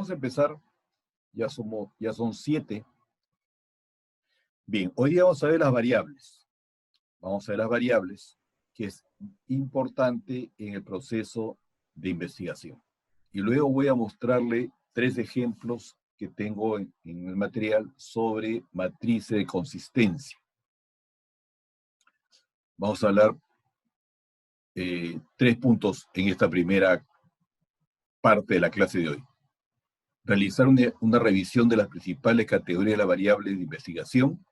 vamos a empezar. Ya son 7. Bien, hoy día vamos a ver las variables. Vamos a ver las variables, que es importante en el proceso de investigación. Y luego voy a mostrarle 3 ejemplos que tengo en el material sobre matrices de consistencia. Vamos a hablar 3 puntos en esta primera parte de la clase de hoy. Realizar una revisión de las principales categorías de las variables de investigación.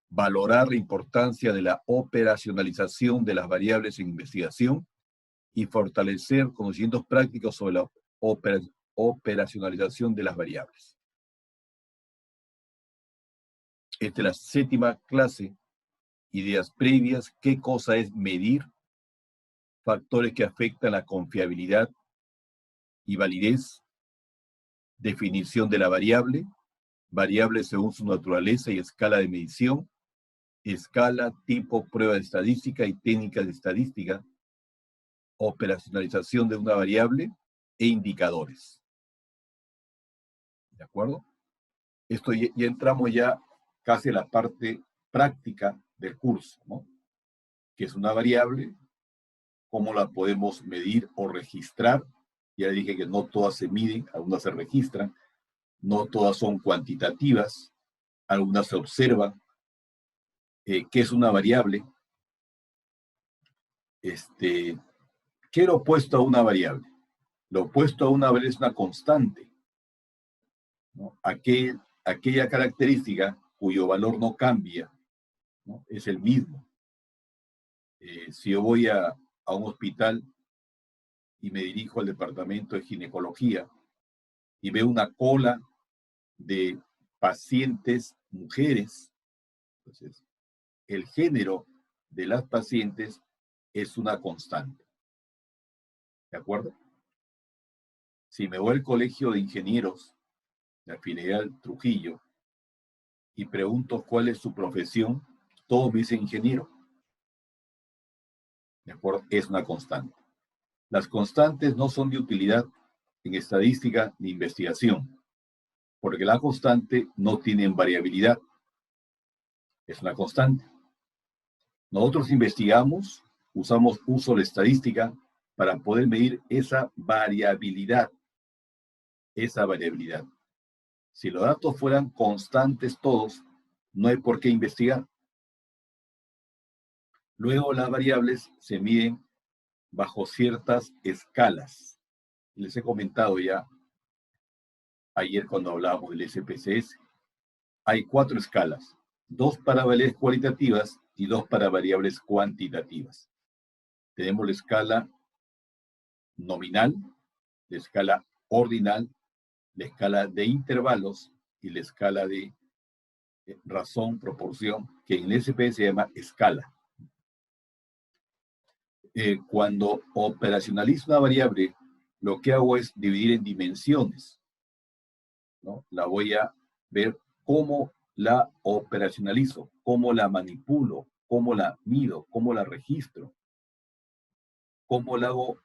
Valorar la importancia de la operacionalización de las variables en investigación y fortalecer conocimientos prácticos sobre la operacionalización de las variables. Esta es la 7ª clase. Ideas previas. ¿Qué cosa es medir? Factores que afectan la confiabilidad y validez. Definición de la variable. Variables según su naturaleza y escala de medición. Escala, tipo, prueba de estadística y técnicas de estadística. Operacionalización de una variable e indicadores. ¿De acuerdo? Esto ya entramos ya casi a la parte práctica del curso, ¿no? ¿Qué es una variable? ¿Cómo la podemos medir o registrar? Ya dije que no todas se miden, algunas se registran, no todas son cuantitativas, algunas se observan. ¿Qué es una variable? ¿Qué es lo opuesto a una variable? Lo opuesto a una variable es una constante, ¿no? Aquella característica cuyo valor no cambia, ¿no? Es el mismo. Si yo voy a un hospital y me dirijo al departamento de ginecología y veo una cola de pacientes mujeres, entonces el género de las pacientes es una constante. ¿De acuerdo? Si me voy al colegio de ingenieros de la Filial Trujillo y pregunto cuál es su profesión, todos me dicen ingeniero. ¿De acuerdo? Es una constante. Las constantes no son de utilidad en estadística ni investigación, porque la constante no tiene variabilidad. Es una constante. Nosotros investigamos, usamos uso de estadística para poder medir esa variabilidad. Si los datos fueran constantes todos, no hay por qué investigar. Luego las variables se miden bajo ciertas escalas. Les he comentado ya ayer cuando hablábamos del SPSS. Hay 4 escalas, 2 para variables cualitativas y 2 para variables cuantitativas. Tenemos la escala nominal, la escala ordinal, la escala de intervalos y la escala de razón, proporción, que en el SPS se llama escala. Cuando operacionalizo una variable, lo que hago es dividir en dimensiones, ¿no? La voy a ver cómo la operacionalizo, cómo la manipulo, cómo la mido, cómo la registro, cómo la hago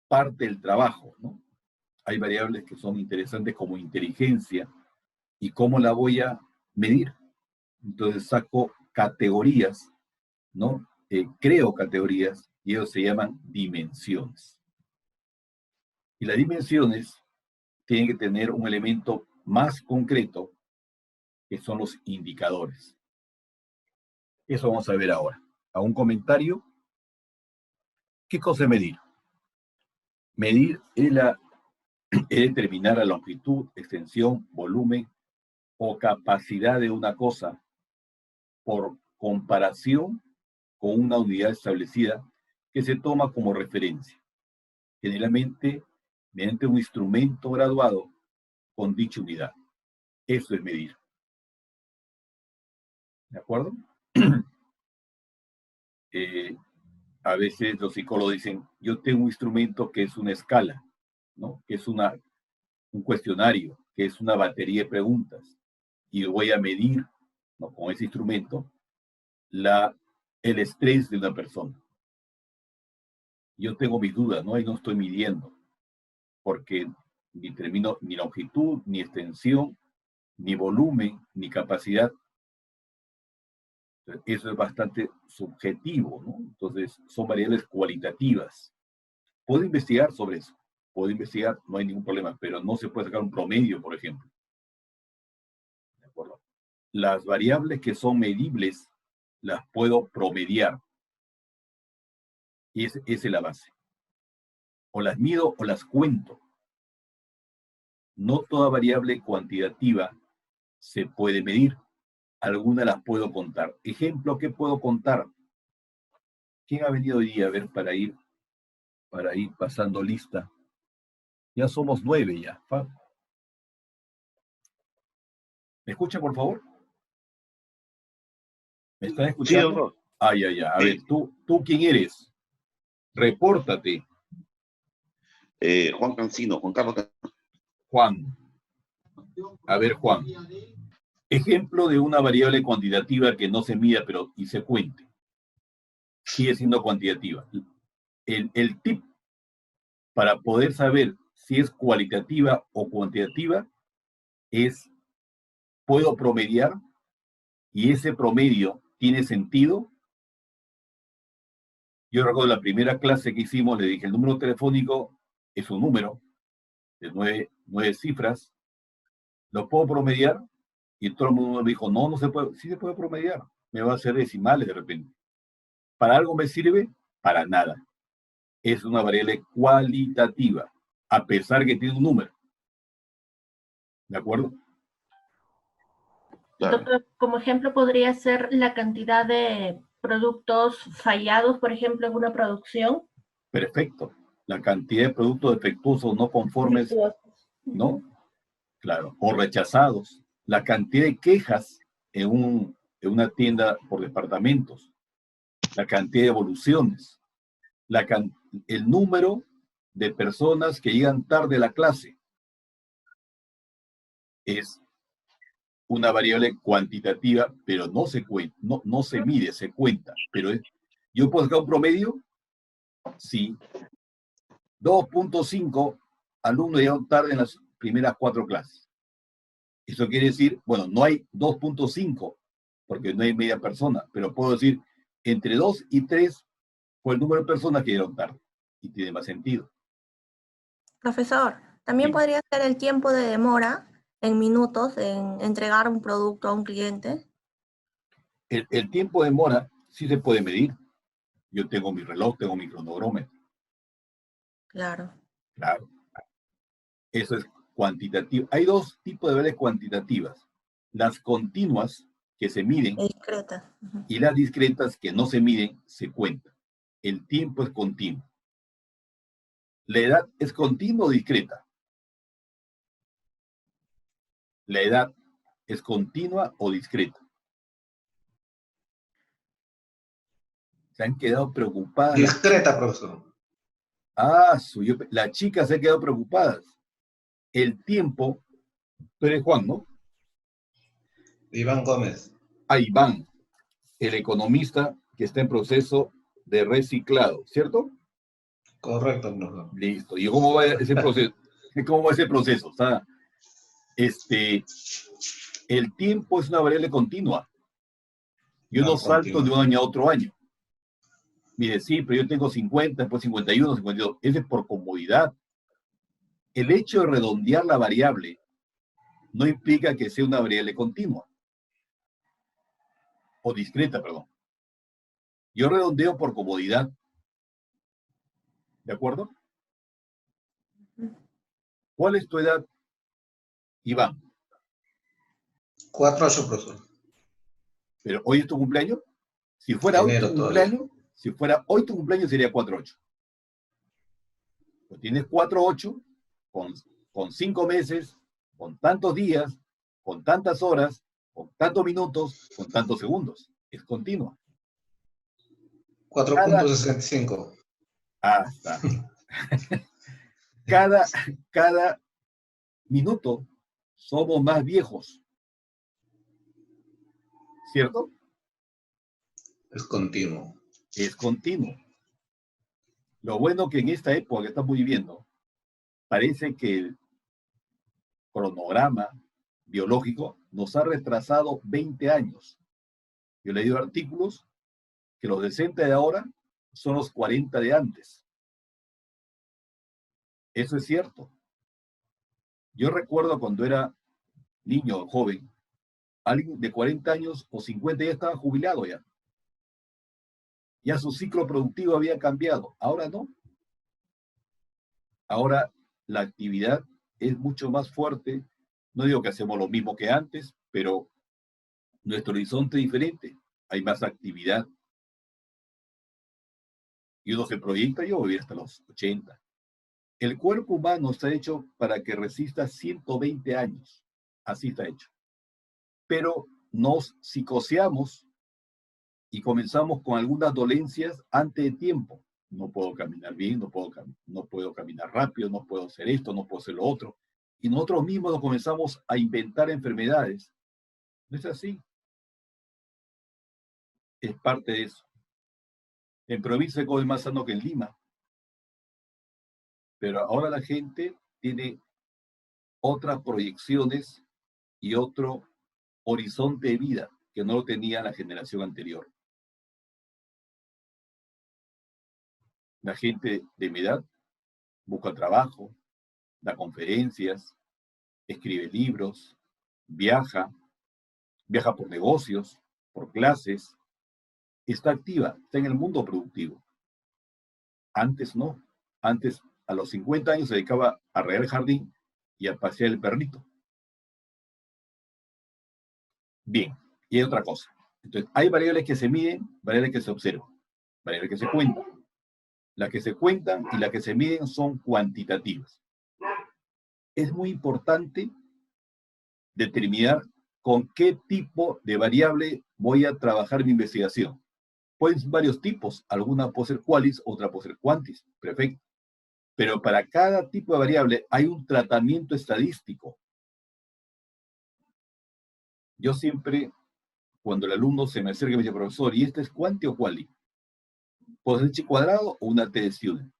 parte del trabajo, ¿no? Hay variables que son interesantes como inteligencia y cómo la voy a medir. Entonces saco categorías, ¿no? Creo categorías y ellos se llaman dimensiones. Y las dimensiones tienen que tener un elemento más concreto, que son los indicadores. Eso vamos a ver ahora. ¿A un comentario? ¿Qué cosa es medir? Medir es determinar la longitud, extensión, volumen o capacidad de una cosa por comparación con una unidad establecida que se toma como referencia, generalmente mediante un instrumento graduado con dicha unidad. Eso es medir. ¿De acuerdo? A veces los psicólogos dicen, yo tengo un instrumento que es una escala, ¿no? Que es un cuestionario, que es una batería de preguntas, y voy a medir, ¿no?, con ese instrumento el estrés de una persona. Yo tengo mis dudas, ¿no? Y no estoy midiendo. porque ni termino ni longitud, ni extensión, ni volumen, ni capacidad. Eso es bastante subjetivo, ¿no? Entonces, son variables cualitativas. Puedo investigar sobre eso, puedo investigar, no hay ningún problema, pero no se puede sacar un promedio, por ejemplo. ¿De acuerdo? Las variables que son medibles las puedo promediar. Y esa es la base. O las mido o las cuento. No toda variable cuantitativa se puede medir. Algunas las puedo contar. Ejemplo, ¿qué puedo contar? ¿Quién ha venido hoy día a ver para ir pasando lista? Ya somos 9 ya. ¿Me escucha, por favor? ¿Me están Sí, escuchando? doctor. Ya. A ver, Sí. ¿tú quién eres? Repórtate, Juan Cancino, Juan Carlos Cancino. Juan. A ver, Juan. Ejemplo de una variable cuantitativa que no se mida y se cuente. Sigue siendo cuantitativa. El tip para poder saber si es cualitativa o cuantitativa es, puedo promediar y ese promedio tiene sentido. Yo recuerdo la primera clase que hicimos, le dije, el número telefónico es un número de nueve cifras, ¿lo puedo promediar? Y todo el mundo me dijo, no se puede, sí se puede promediar, me va a hacer decimales de repente. ¿Para algo me sirve? Para nada. Es una variable cualitativa, a pesar que tiene un número. ¿De acuerdo? Claro. Doctor, como ejemplo podría ser la cantidad de productos fallados, por ejemplo, en una producción. Perfecto. La cantidad de productos defectuosos no conformes, Defectuosos. ¿no? Claro. O rechazados. La cantidad de quejas en una tienda por departamentos. La cantidad de evoluciones. El número de personas que llegan tarde a la clase. Es una variable cuantitativa, pero no se cuenta, no se mide, se cuenta. Pero yo puedo sacar un promedio, sí. 2.5 alumnos llegaron tarde en las primeras 4 clases. Eso quiere decir, bueno, no hay 2.5, porque no hay media persona, pero puedo decir, entre 2 y 3 fue el número de personas que llegaron tarde. Y tiene más sentido. Profesor, también Sí. podría ser el tiempo de demora en minutos en entregar un producto a un cliente. El tiempo de demora sí se puede medir. Yo tengo mi reloj, tengo mi cronómetro. Claro. Claro. Eso es cuantitativo. Hay 2 tipos de variables cuantitativas. Las continuas, que se miden, Discreta. Uh-huh. y las discretas, que no se miden, se cuentan. El tiempo es continuo. ¿La edad es continua o discreta? La edad es continua o discreta. Se han quedado preocupadas. Discreta, profesor. Las chicas se han quedado preocupadas. El tiempo, tú eres Juan, ¿no? Iván Gómez. Iván, el economista que está en proceso de reciclado, ¿cierto? Correcto, profesor. Listo. ¿Y cómo va ese proceso? ¿Cómo va ese proceso? O sea, el tiempo es una variable continua. Yo no salto de un año a otro año. Mire, sí, pero yo tengo 50, después 51, 52. Ese es por comodidad. El hecho de redondear la variable no implica que sea una variable continua. O discreta, perdón. Yo redondeo por comodidad. ¿De acuerdo? ¿Cuál es tu edad, Iván? 4-8, profesor. Pero hoy es tu cumpleaños. Si fuera hoy tu cumpleaños, sería 4-8. Pues tienes 4-8 con 5 meses, con tantos días, con tantas horas, con tantos minutos, con tantos segundos. Es continua. 4.65. Está bien. Cada minuto somos más viejos. ¿Cierto? Es continuo. Es continuo. Lo bueno que en esta época que estamos viviendo, Parece que el cronograma biológico nos ha retrasado 20 años. Yo he leído artículos que los de 60 de ahora son los 40 de antes. Eso es cierto. Yo recuerdo cuando era niño o joven, alguien de 40 años o 50 ya estaba jubilado ya. Ya su ciclo productivo había cambiado. Ahora no. Ahora la actividad es mucho más fuerte. No digo que hacemos lo mismo que antes, pero nuestro horizonte es diferente. Hay más actividad. Y uno se proyecta, yo voy a vivir hasta los 80. El cuerpo humano está hecho para que resista 120 años. Así está hecho. Pero nos psicoseamos y comenzamos con algunas dolencias antes de tiempo. No puedo caminar bien, no puedo caminar rápido, no puedo hacer esto, no puedo hacer lo otro. Y nosotros mismos nos comenzamos a inventar enfermedades. No es así. Es parte de eso. En provincia se come más sano que en Lima. Pero ahora la gente tiene otras proyecciones y otro horizonte de vida que no lo tenía la generación anterior. La gente de mi edad busca trabajo, da conferencias, escribe libros, viaja por negocios, por clases, está activa, está en el mundo productivo. Antes no. Antes, a los 50 años, se dedicaba a regar el jardín y a pasear el perrito. Bien, y hay otra cosa. Entonces, hay variables que se miden, variables que se observan, variables que se cuentan. Las que se cuentan y las que se miden son cuantitativas. Es muy importante determinar con qué tipo de variable voy a trabajar mi investigación. Pueden ser varios tipos, alguna puede ser qualis, otra puede ser quantis, perfecto. Pero para cada tipo de variable hay un tratamiento estadístico. Yo siempre, cuando el alumno se me acerca y me dice, profesor, ¿y este es quanti o quali? ¿Puede ser chi cuadrado o una T de student?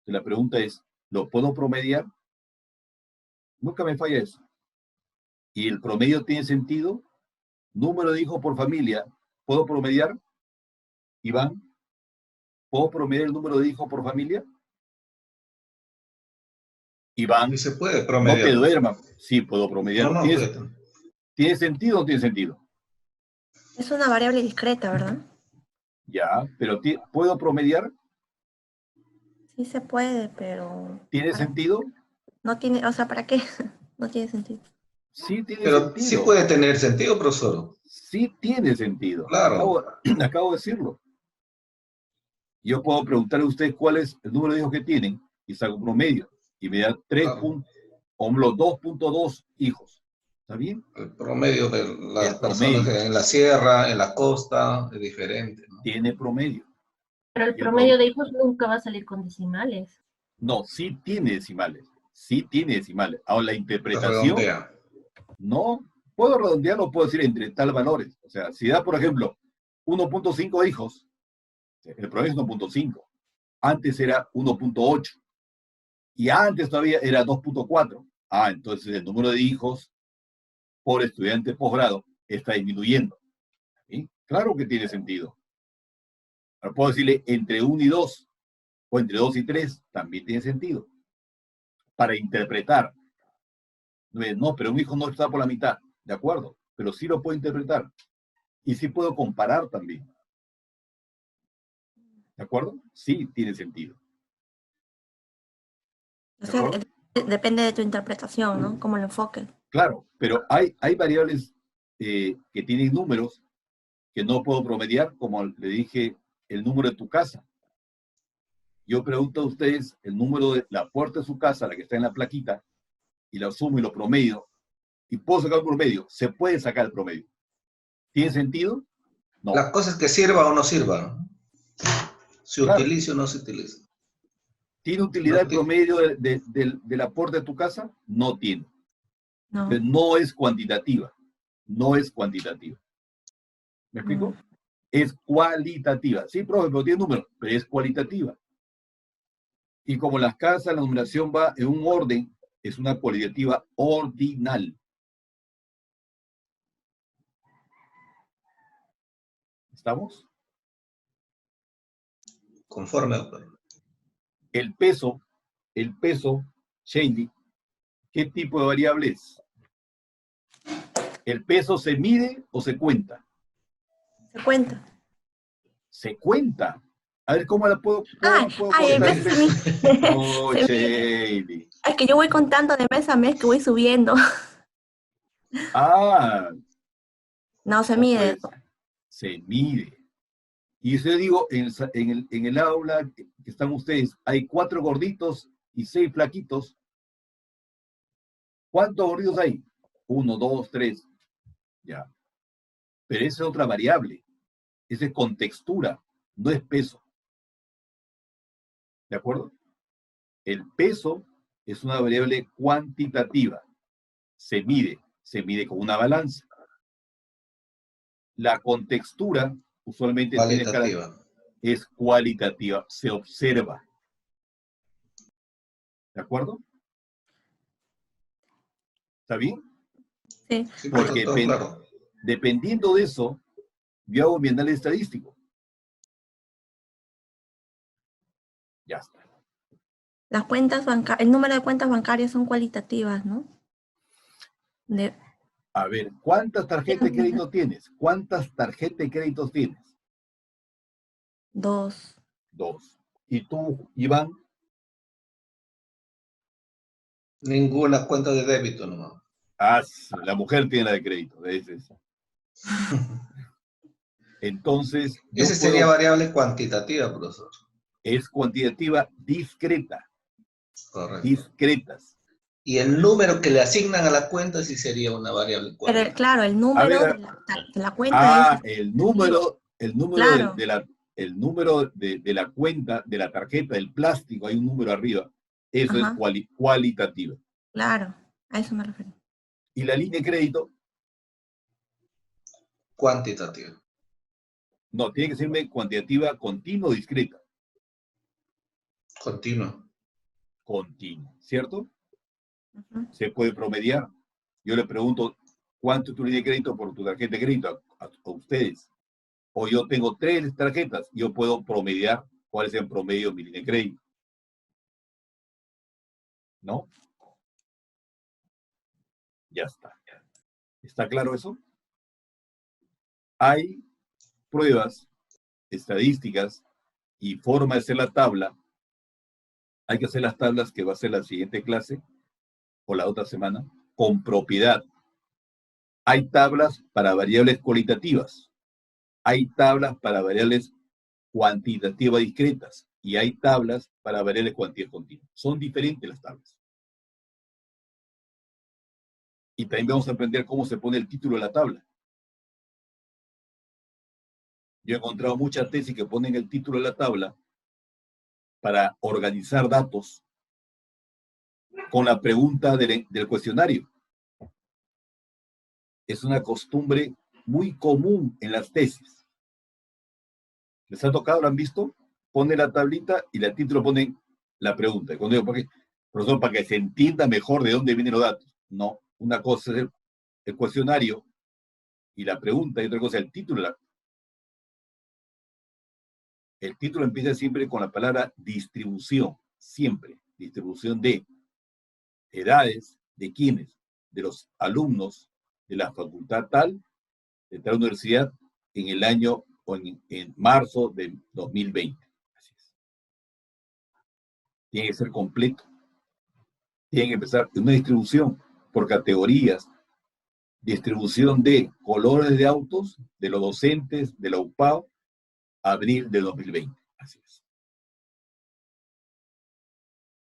La pregunta es, ¿lo puedo promediar? Nunca me falla eso. ¿Y el promedio tiene sentido? Número de hijos por familia, ¿puedo promediar? Iván, ¿puedo promediar el número de hijos por familia? Iván, Y se puede no promediar. te duermas. Sí, puedo promediar. No, ¿Tiene sentido o no tiene sentido? Es una variable discreta, ¿verdad? Ya, pero ¿puedo promediar? Sí se puede, pero ¿Tiene sentido? no tiene, o sea, ¿para qué? No tiene sentido. Sí tiene pero sí sentido. puede tener sentido, profesor. Sí tiene sentido. Claro. Acabo de decirlo. Yo puedo preguntarle a usted cuál es el número de hijos que tienen y saco un promedio y me da 3 Claro. puntos, o los 2.2 hijos. ¿Está bien? El promedio de las El personas promedio. en la sierra, en la costa, es diferente, ¿no? Tiene promedio. Pero el Y el promedio de hijos nunca va a salir con decimales. No, sí tiene decimales. Sí tiene decimales. Ahora, la Se interpretación, redondea. no. Puedo redondearlo, puedo decir entre tal valores. O sea, si da, por ejemplo, 1.5 hijos, el promedio es 1.5. Antes era 1.8. Y antes todavía era 2.4. Ah, entonces el número de hijos por estudiante de posgrado está disminuyendo. ¿Sí? Claro que tiene sentido. Ahora puedo decirle entre 1 y 2, o entre 2 y 3, también tiene sentido. Para interpretar. No, pero un hijo no está por la mitad. De acuerdo, pero sí lo puedo interpretar. Y sí puedo comparar también. ¿De acuerdo? Sí tiene sentido. O sea, depende de tu interpretación, ¿no? Cómo lo enfoques. Claro, pero hay variables que tienen números que no puedo promediar, como le dije, el número de tu casa. Yo pregunto a ustedes el número de la puerta de su casa, la que está en la plaquita, y lo sumo y lo promedio, y puedo sacar un promedio. Se puede sacar el promedio. ¿Tiene sentido? No. La cosa es que sirva o no sirva, ¿no? Se Claro. utiliza o no se utiliza. ¿Tiene utilidad el promedio del aporte de tu casa? No tiene. No. No es cuantitativa. No es cuantitativa. ¿Me explico? Es cualitativa. Sí, profe, pero tiene números, pero es cualitativa. Y como las casas, la numeración va en un orden, es una cualitativa ordinal. ¿Estamos? Conforme, doctor. El peso, Shandy, ¿qué tipo de variable es? ¿El peso se mide o se cuenta? Se cuenta. Se cuenta. A ver, ¿cómo la puedo El contar? peso se mide. Oh, Se mide. Shandy. Es que yo voy contando de mes a mes que voy subiendo. Ah, No se no mide. pues, se mide. Y yo digo, en el aula que están ustedes, hay 4 gorditos y 6 flaquitos. ¿Cuántos gorditos hay? 1, 2, 3. Ya. Pero esa es otra variable. Esa es contextura, no es peso. ¿De acuerdo? El peso es una variable cuantitativa. Se mide con una balanza. La contextura usualmente es cualitativa, se observa. ¿De acuerdo? ¿Está bien? Sí. Sí, Porque todo claro. dependiendo de eso, yo hago mi análisis estadístico. Ya está. Las cuentas bancarias, el número de cuentas bancarias son cualitativas, ¿no? A ver, ¿cuántas tarjetas de crédito tienes? ¿Cuántas tarjetas de crédito tienes? 2. 2. ¿Y tú, Iván? Ninguna cuenta de débito nomás. Ah, la mujer tiene la de crédito. Entonces, Esa sería variable cuantitativa, profesor. Es cuantitativa discreta. Correcto. Discretas. Y el número que le asignan a la cuenta sí sería una variable cuantitativa. Pero claro, el número de la cuenta es... El número claro. el número de la cuenta, de la tarjeta, del plástico, hay un número arriba. Eso es cualitativo. Claro, a eso me refiero. ¿Y la línea de crédito? Cuantitativa. No, tiene que ser cuantitativa, continua o discreta. Continua. Continua, ¿cierto? Se puede promediar. Yo le pregunto, ¿cuánto es tu línea de crédito por tu tarjeta de crédito a ustedes? O yo tengo 3 tarjetas, yo puedo promediar cuál es el promedio de mi línea de crédito. ¿No? Ya está. ¿Está claro eso? Hay pruebas, estadísticas y forma de hacer la tabla. Hay que hacer las tablas que va a ser la siguiente clase o la otra semana con propiedad. Hay tablas para variables cualitativas. Hay tablas para variables cuantitativas discretas y hay tablas para variables cuantitativas continuas. Son diferentes las tablas. Y también vamos a aprender cómo se pone el título de la tabla. Yo he encontrado muchas tesis que ponen el título de la tabla para organizar datos con la pregunta del cuestionario. Es una costumbre muy común en las tesis. ¿Les ha tocado? ¿Lo han visto? Pone la tablita y el título pone la pregunta. Cuando digo, profesor, para que se entienda mejor de dónde vienen los datos. No, una cosa es el cuestionario y la pregunta y otra cosa es el título. El título empieza siempre con la palabra distribución, siempre. Distribución de edades, de quiénes, de los alumnos de la facultad tal, de tal universidad, en el año o en marzo de 2020. Así es. Tiene que ser completo. Tiene que empezar una distribución por categorías, distribución de colores de autos, de los docentes, de la UPAO, abril de 2020. Así es.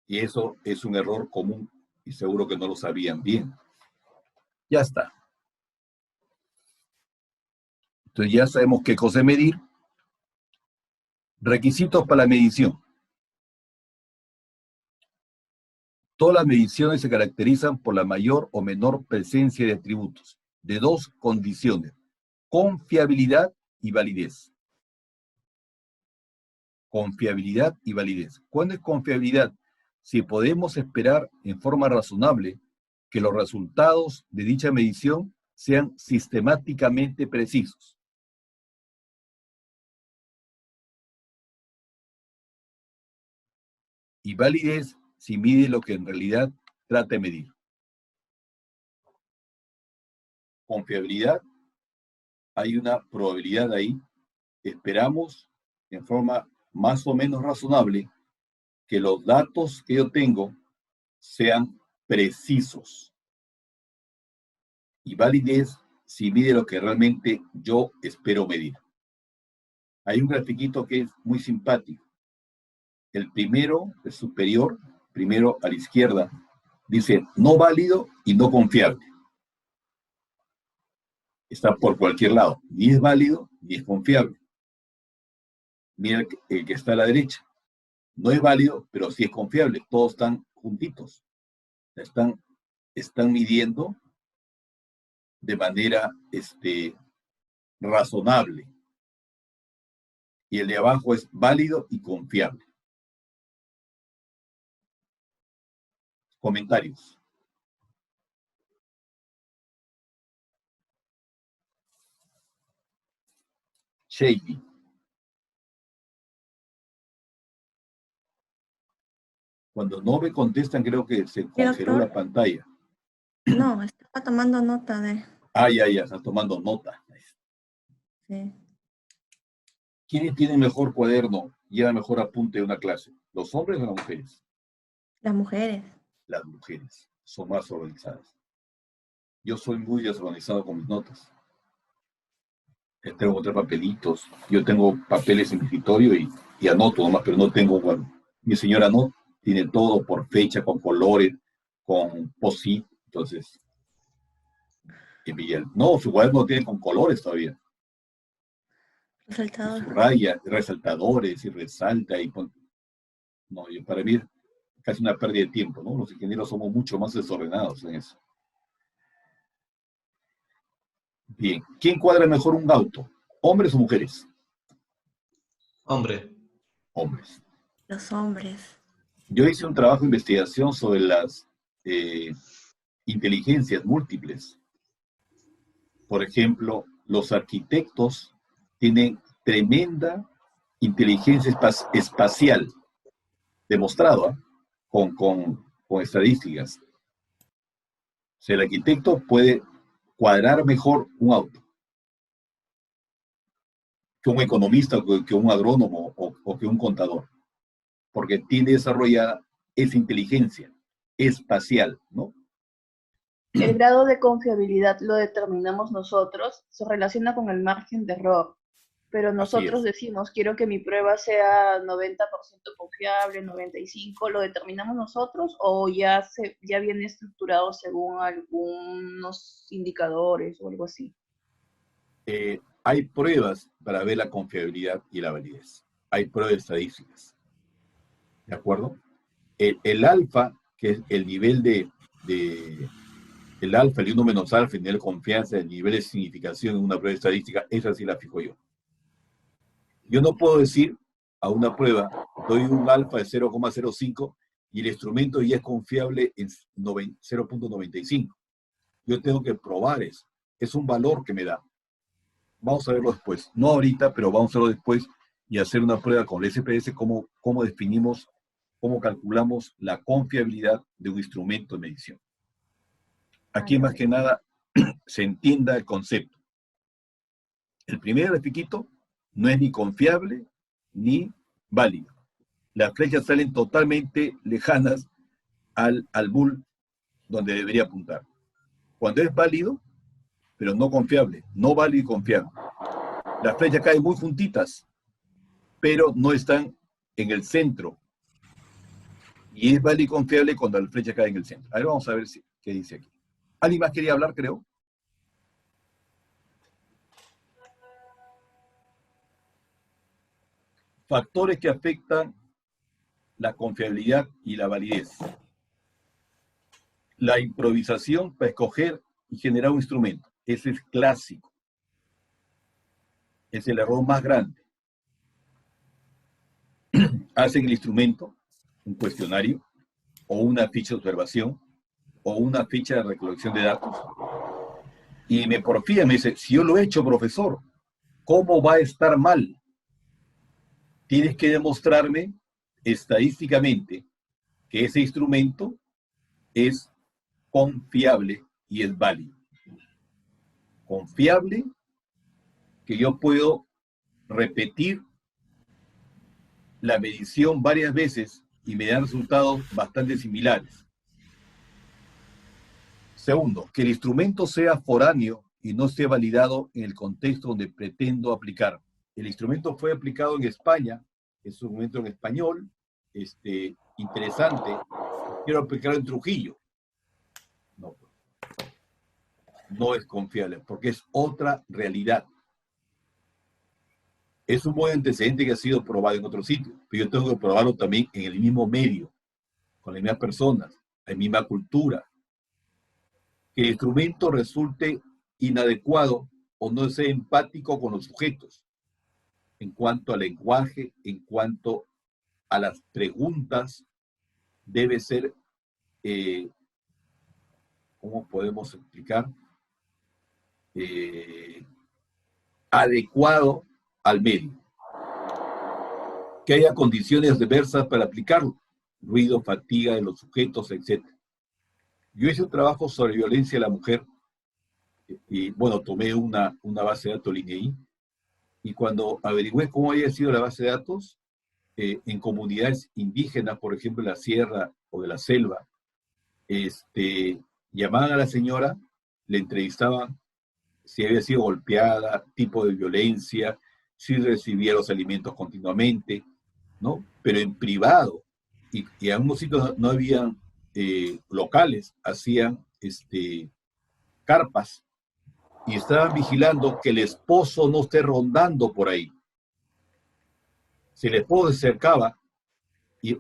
Y eso es un error común y seguro que no lo sabían bien. Ya está. Entonces ya sabemos qué cosa es medir. Requisitos para la medición. Todas las mediciones se caracterizan por la mayor o menor presencia de atributos, de 2 condiciones, confiabilidad y validez. confiabilidad y validez. ¿Cuándo es confiabilidad? Si podemos esperar en forma razonable que los resultados de dicha medición sean sistemáticamente precisos. Y validez si mide lo que en realidad trata de medir. Confiabilidad, hay una probabilidad ahí. Esperamos en forma más o menos razonable que los datos que yo tengo sean precisos. Y validez si mide lo que realmente yo espero medir. Hay un grafiquito que es muy simpático. El primero, el superior, primero a la izquierda, dice no válido y no confiable. Está por cualquier lado. Ni es válido ni es confiable. Mira el que está a la derecha. No es válido, pero sí es confiable. Todos están juntitos. Están midiendo de manera razonable. Y el de abajo es válido y confiable. Comentarios. Shady. Cuando no me contestan, creo que se congeló la pantalla. No, estaba tomando nota de... Ya, está tomando nota. Sí. ¿Quiénes tienen mejor cuaderno, llevan mejor apunte de una clase? ¿Los hombres o las mujeres? Las mujeres. Las mujeres son más organizadas. Yo soy muy desorganizado con mis notas. Tengo que tener papelitos. Yo tengo papeles en mi escritorio y anoto nomás, pero no tengo... Bueno, mi señora no, tiene todo por fecha, con colores, con posit. Entonces, no, su cuaderno tiene con colores todavía. Resaltador. Raya, resaltadores y resalta. No, para mí es casi una pérdida de tiempo, ¿no? Los ingenieros somos mucho más desordenados en eso. Bien, ¿quién cuadra mejor un auto? ¿Hombres o mujeres? Hombre. Hombres. Los hombres. Yo hice un trabajo de investigación sobre las inteligencias múltiples. Por ejemplo, los arquitectos tienen tremenda inteligencia espacial, demostrado con estadísticas. O sea, el arquitecto puede cuadrar mejor un auto que un economista, que un agrónomo o que un contador, porque tiene desarrollada esa inteligencia espacial, ¿no? El grado de confiabilidad lo determinamos nosotros, se relaciona con el margen de error, pero nosotros decimos, quiero que mi prueba sea 90% confiable, 95%, ¿lo determinamos nosotros o ya viene estructurado según algunos indicadores o algo así? Hay pruebas para ver la confiabilidad y la validez. Hay pruebas estadísticas. ¿De acuerdo? El alfa, que es el nivel el alfa, el 1 menos alfa, el nivel de confianza, el nivel de significación en una prueba estadística, esa sí la fijo yo. Yo no puedo decir a una prueba, doy un alfa de 0,05 y el instrumento ya es confiable en 0,95. Yo tengo que probar eso. Es un valor que me da. Vamos a verlo después. No ahorita, pero vamos a verlo después y hacer una prueba con el SPS, cómo definimos, cómo calculamos la confiabilidad de un instrumento de medición. Aquí más que nada se entienda el concepto. El primer grafiquito no es ni confiable ni válido. Las flechas salen totalmente lejanas al bull donde debería apuntar. Cuando es válido, pero no confiable, no válido y confiable. Las flechas caen muy juntitas, pero no están en el centro. Y es válido y confiable cuando la flecha cae en el centro. A ver, vamos a ver qué dice aquí. ¿Alguien más quería hablar, creo? Factores que afectan la confiabilidad y la validez. La improvisación para escoger y generar un instrumento. Ese es clásico. Es el error más grande. hacen el instrumento, un cuestionario, o una ficha de observación, o una ficha de recolección de datos, y me porfía, me dice, si yo lo he hecho, profesor, ¿cómo va a estar mal? Tienes que demostrarme estadísticamente que ese instrumento es confiable y es válido. Confiable, que yo puedo repetir la medición varias veces y me dan resultados bastante similares. Segundo, que el instrumento sea foráneo y no esté validado en el contexto donde pretendo aplicar. El instrumento fue aplicado en España, es un instrumento en español, interesante, quiero aplicarlo en Trujillo. No, no es confiable, porque es otra realidad. Es un buen antecedente que ha sido probado en otro sitio, pero yo tengo que probarlo también en el mismo medio, con las mismas personas, la misma cultura. Que el instrumento resulte inadecuado o no sea empático con los sujetos, en cuanto al lenguaje, en cuanto a las preguntas, debe ser, ¿cómo podemos explicar? Adecuado al medio. Que haya condiciones adversas para aplicarlo, ruido, fatiga de los sujetos, etc. Yo hice un trabajo sobre violencia a la mujer y, bueno, tomé una base de datos LINEI y cuando averigüé cómo había sido la base de datos, en comunidades indígenas, por ejemplo, en la sierra o de la selva, llamaban a la señora, le entrevistaban si había sido golpeada, tipo de violencia, si recibía los alimentos continuamente, ¿no? Pero en privado, y en algunos sitios no habían locales, hacían carpas, y estaban vigilando que el esposo no esté rondando por ahí. Si el esposo se acercaba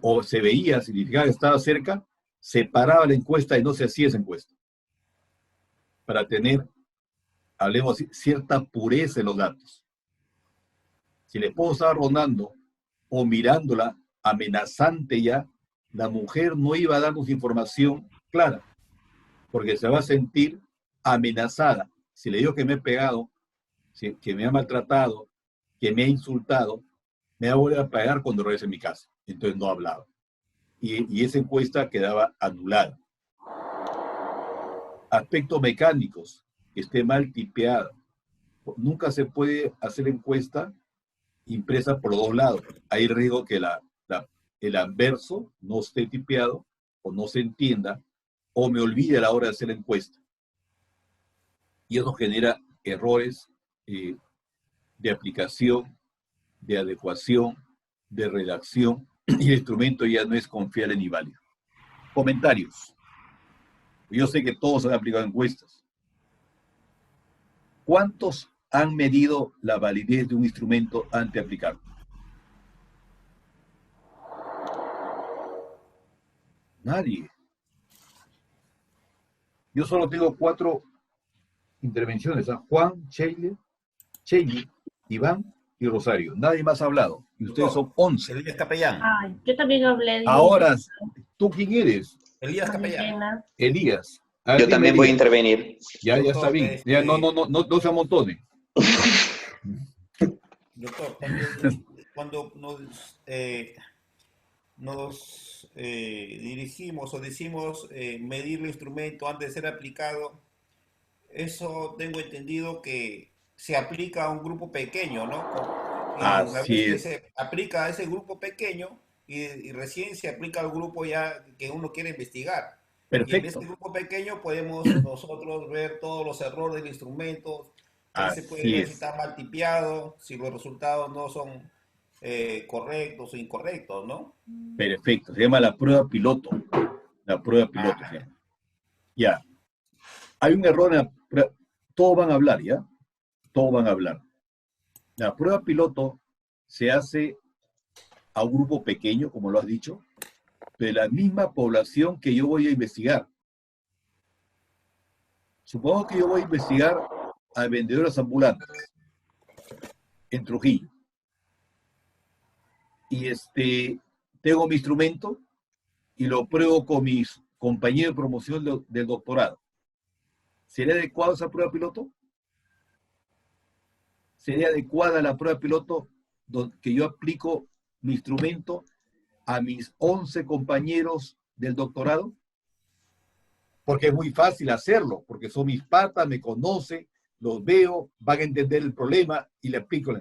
o se veía, significaba que estaba cerca, se paraba la encuesta y no se hacía esa encuesta. Para tener, hablemos así, cierta pureza en los datos. Si el esposo estaba rondando o mirándola amenazante ya, la mujer no iba a darnos información clara, porque se va a sentir amenazada. Si le digo que me he pegado, que me ha maltratado, que me ha insultado, me va a volver a pegar cuando regrese a mi casa. Entonces no hablaba. Y esa encuesta quedaba anulada. Aspectos mecánicos, que esté mal tipeada. Nunca se puede hacer encuesta impresa por dos lados. Hay riesgo que el anverso no esté tipeado o no se entienda o me olvide a la hora de hacer la encuesta. Y eso genera errores de aplicación, de adecuación, de redacción, y el instrumento ya no es confiable ni válido. Comentarios. Yo sé que todos han aplicado encuestas. ¿Cuántos han medido la validez de un instrumento antes de aplicarlo? Nadie. Yo solo tengo 4 intervenciones, Juan, Sheila, Iván y Rosario. Nadie más ha hablado. Y ustedes son 11. Elías Capellán. Ay, yo también hablé. Ahora, ¿tú quién eres? Elías Capellán. Elías. Yo también voy a intervenir. Ya está bien. Ya, no se amontone. Doctor, cuando nos dirigimos o decimos medir el instrumento antes de ser aplicado, eso tengo entendido que se aplica a un grupo pequeño, ¿no? Así es. Se aplica a ese grupo pequeño y recién se aplica al grupo ya que uno quiere investigar. Perfecto. Y en este grupo pequeño podemos nosotros ver todos los errores del instrumento, se puede ver si está mal tipeado, si los resultados no son correctos o incorrectos, ¿no? Perfecto, se llama la prueba piloto. La prueba piloto se llama. Ya. Hay un error en la prueba. Todos van a hablar, ¿ya? Todos van a hablar. La prueba piloto se hace a un grupo pequeño, como lo has dicho, de la misma población que yo voy a investigar. Supongo que yo voy a investigar a vendedores ambulantes en Trujillo. Y tengo mi instrumento y lo pruebo con mis compañeros de promoción del doctorado. ¿Sería adecuado esa prueba piloto? ¿Sería adecuada la prueba piloto que yo aplico mi instrumento a mis 11 compañeros del doctorado? Porque es muy fácil hacerlo, porque son mis patas, me conocen, los veo, van a entender el problema y le aplico.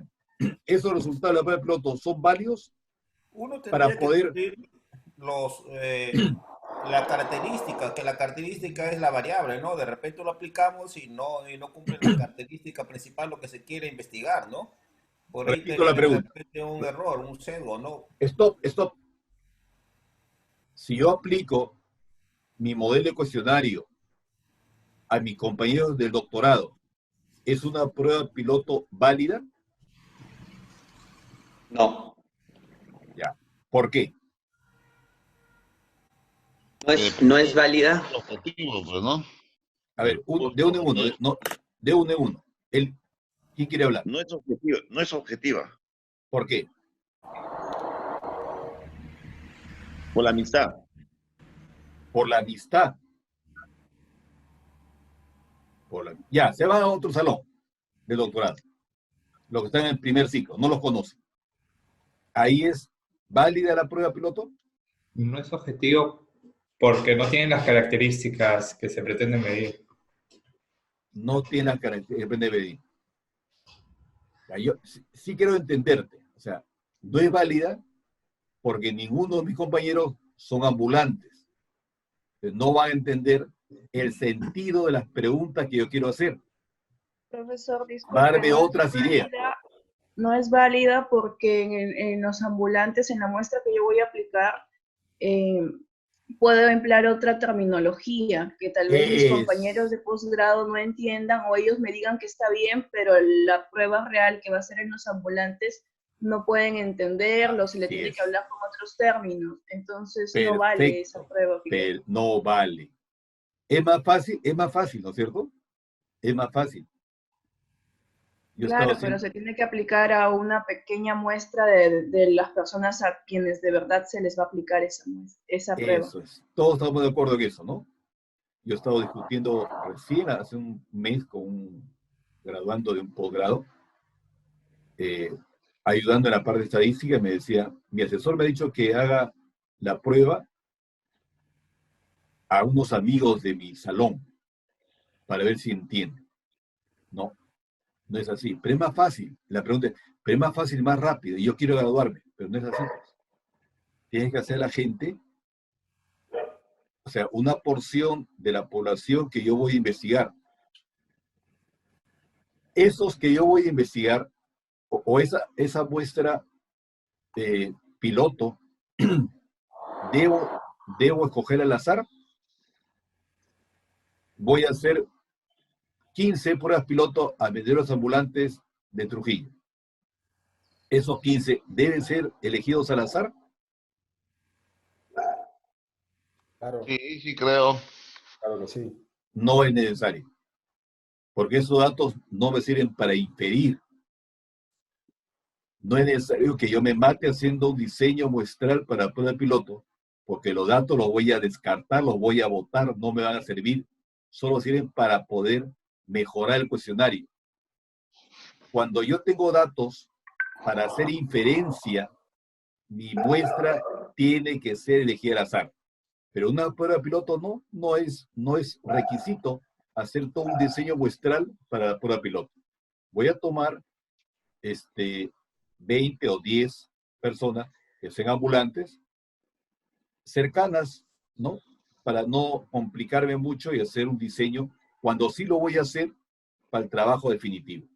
¿Esos resultados de la prueba piloto son válidos? Uno Para tendría poder... que decir la característica, que la característica es la variable, ¿no? De repente lo aplicamos y no cumple la característica principal, lo que se quiere investigar, ¿no? Por ahí Repito la tenemos de pregunta. repente un error, un sesgo, ¿no? Stop. Si yo aplico mi modelo de cuestionario a mis compañeros del doctorado, ¿es una prueba piloto válida? No. Ya. ¿Por qué? No es válida. Objetivo, pues, ¿no? A ver, de uno en uno. No, de uno en uno. ¿Quién quiere hablar? No es objetiva, no es objetiva. ¿Por qué? Por la amistad. Por la amistad. Ya, se van a otro salón de doctorado. Los que están en el primer ciclo, no los conocen. ¿Ahí es válida la prueba piloto? No es objetivo porque no tienen las características que se pretenden medir. No tiene las características que pretende medir. Ya, yo sí quiero entenderte. O sea, no es válida porque ninguno de mis compañeros son ambulantes. Entonces, no van a entender el sentido de las preguntas que yo quiero hacer. Profesor, disculpe. Darme otras ideas. No es válida porque en los ambulantes, en la muestra que yo voy a aplicar, puedo emplear otra terminología que tal vez mis compañeros de posgrado no entiendan o ellos me digan que está bien, pero la prueba real que va a ser en los ambulantes no pueden entenderlo, se le tiene que hablar con otros términos. Entonces no vale esa prueba. Pero no vale. Es más fácil, ¿no es cierto? Es más fácil. Claro, pero se tiene que aplicar a una pequeña muestra de las personas a quienes de verdad se les va a aplicar esa prueba. Eso es. Todos estamos de acuerdo en eso, ¿no? Yo he estado discutiendo recién, hace un mes, con un graduando de un posgrado, ayudando en la parte de estadística, me decía, mi asesor me ha dicho que haga la prueba a unos amigos de mi salón para ver si entienden. No es así, pero es más fácil. La pregunta es, pero es más fácil, más rápido, y yo quiero graduarme, pero no es así. Tienes que hacer a la gente, o sea, una porción de la población que yo voy a investigar. Esos que yo voy a investigar, o esa muestra piloto, debo escoger al azar. Voy a hacer 15 pruebas piloto a vendedores ambulantes de Trujillo. ¿Esos 15 deben ser elegidos al azar? Claro. Sí, creo. Claro que sí. No es necesario. Porque esos datos no me sirven para inferir. No es necesario que yo me mate haciendo un diseño muestral para prueba piloto, porque los datos los voy a descartar, los voy a botar, no me van a servir. Solo sirven para poder mejorar el cuestionario. Cuando yo tengo datos para hacer inferencia, mi muestra tiene que ser elegida al azar. Pero una prueba piloto no es requisito hacer todo un diseño muestral para la prueba piloto. Voy a tomar 20 o 10 personas que sean ambulantes, cercanas, ¿no? Para no complicarme mucho y hacer un diseño cuando sí lo voy a hacer para el trabajo definitivo.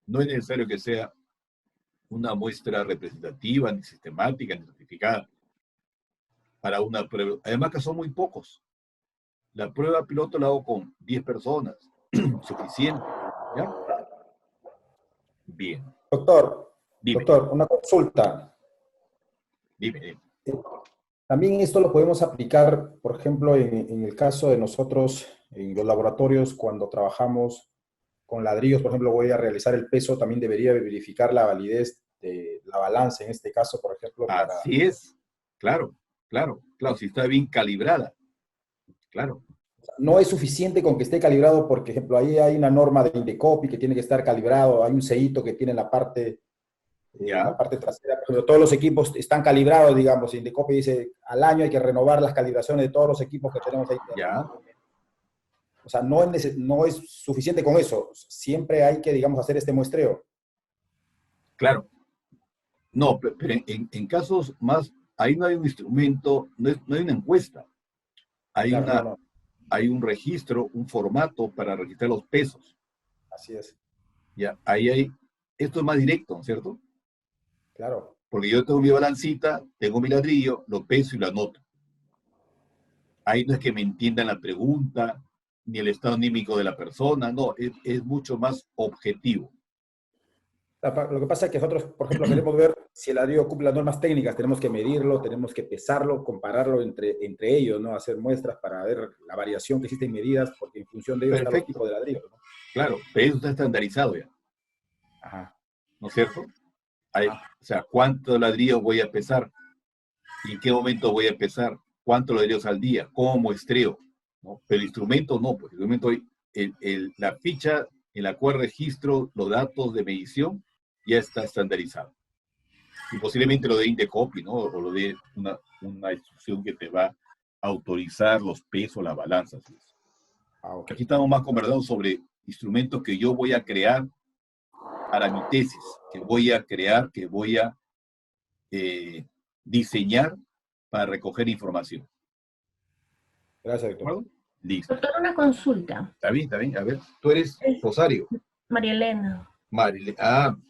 No es necesario que sea una muestra representativa, ni sistemática, ni certificada para una prueba. Además que son muy pocos. La prueba piloto la hago con 10 personas. Suficiente. ¿Ya? Bien. Doctor, Dime. Doctor, una consulta. Dime. También esto lo podemos aplicar, por ejemplo, en el caso de nosotros, en los laboratorios, cuando trabajamos con ladrillos, por ejemplo, voy a realizar el peso, también debería verificar la validez de la balanza, en este caso, por ejemplo. Así es. Claro, claro, claro, si está bien calibrada. Claro. No es suficiente con que esté calibrado, porque, por ejemplo, ahí hay una norma de Indecopi que tiene que estar calibrado, hay un sellito que tiene la parte trasera. Por ejemplo, todos los equipos están calibrados, digamos. Indecopi dice, al año hay que renovar las calibraciones de todos los equipos que tenemos ahí. Ya. O sea, no es suficiente con eso. Siempre hay que, digamos, hacer este muestreo. Claro. No, pero en casos más, ahí no hay un instrumento, no hay una encuesta. Hay, claro, hay un registro, un formato para registrar los pesos. Así es. Ya, ahí hay, esto es más directo, ¿cierto? Claro. Porque yo tengo mi balancita, tengo mi ladrillo, lo peso y lo anoto. Ahí no es que me entiendan la pregunta, ni el estado anímico de la persona, no, es mucho más objetivo. Lo que pasa es que nosotros, por ejemplo, queremos ver si el ladrillo cumple las normas técnicas, tenemos que medirlo, tenemos que pesarlo, compararlo entre ellos, ¿no? Hacer muestras para ver la variación que existe en medidas, porque en función de ello está el tipo de ladrillo, ¿no? Claro, pero eso está estandarizado ya. Ajá. ¿No es cierto? O sea, ¿cuántos ladrillos voy a pesar? ¿Y en qué momento voy a pesar? ¿Cuántos ladrillos al día? ¿Cómo muestreo? ¿No? Pero el instrumento no, porque el instrumento, la ficha en la cual registro los datos de medición ya está estandarizado. Y posiblemente lo de Indecopi, ¿no? O lo de una instrucción que te va a autorizar los pesos, las balanzas. Okay. Aquí estamos más conversados sobre instrumentos que yo voy a crear para mi tesis, que voy a crear, que voy a diseñar para recoger información. Gracias, doctor. Listo. Doctor, una consulta. Está bien. A ver, tú eres Rosario. María Elena.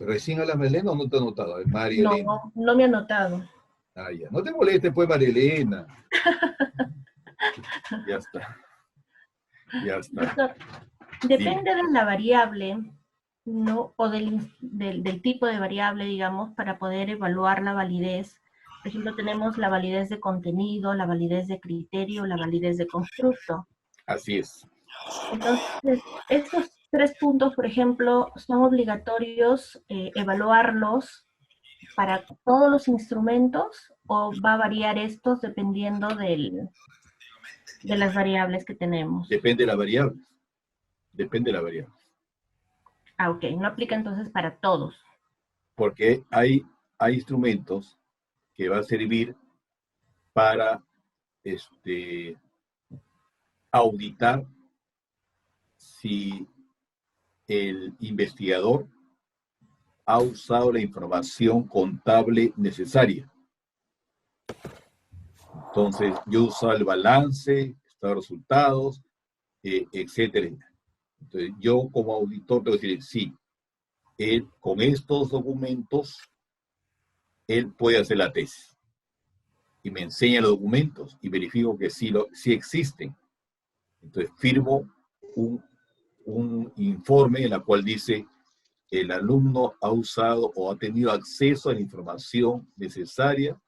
¿Recién hablas María Elena o no te he anotado? A ver, María Elena. No me he anotado. Ya. No te molestes, pues, María Elena. Ya está. Doctor, depende de la variable, ¿no? O del tipo de variable, digamos, para poder evaluar la validez. Por ejemplo, tenemos la validez de contenido, la validez de criterio, la validez de constructo. Así es. Entonces, estos 3 puntos, por ejemplo, son obligatorios evaluarlos para todos los instrumentos, o va a variar estos dependiendo de las variables que tenemos. Depende de la variable. Ok, no aplica entonces para todos. Porque hay instrumentos que van a servir para auditar si el investigador ha usado la información contable necesaria. Entonces, yo uso el balance, estado de resultados, etcétera. Entonces, yo como auditor tengo que decir, sí, él con estos documentos, él puede hacer la tesis. Y me enseña los documentos y verifico que sí existen. Entonces, firmo un informe en el cual dice el alumno ha usado o ha tenido acceso a la información necesaria,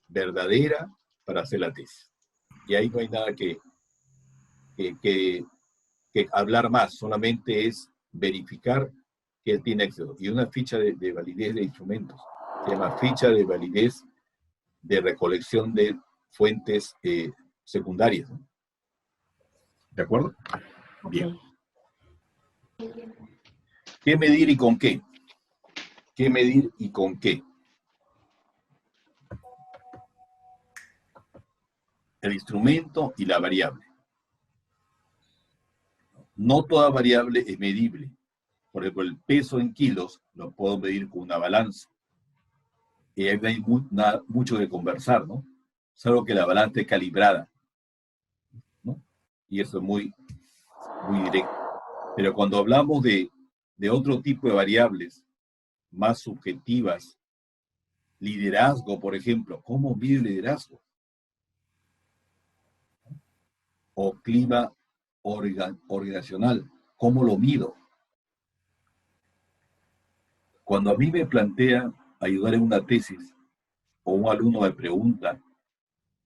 verdadera, para hacer la tesis. Y ahí no hay nada que hablar más, solamente es verificar que él tiene acceso. Y una ficha de validez de instrumentos, se llama ficha de validez de recolección de fuentes secundarias, ¿no? ¿De acuerdo? Bien. ¿Qué medir y con qué? ¿Qué medir y con qué? El instrumento y la variable. No toda variable es medible. Por ejemplo, el peso en kilos lo puedo medir con una balanza. Y ahí hay mucho de conversar, ¿no? Salvo que la balanza esté calibrada, ¿no? Y eso es muy directo. Pero cuando hablamos de otro tipo de variables más subjetivas, liderazgo, por ejemplo, ¿cómo mido el liderazgo? O clima organizacional, ¿cómo lo mido? Cuando a mí me plantean ayudar en una tesis o un alumno me pregunta,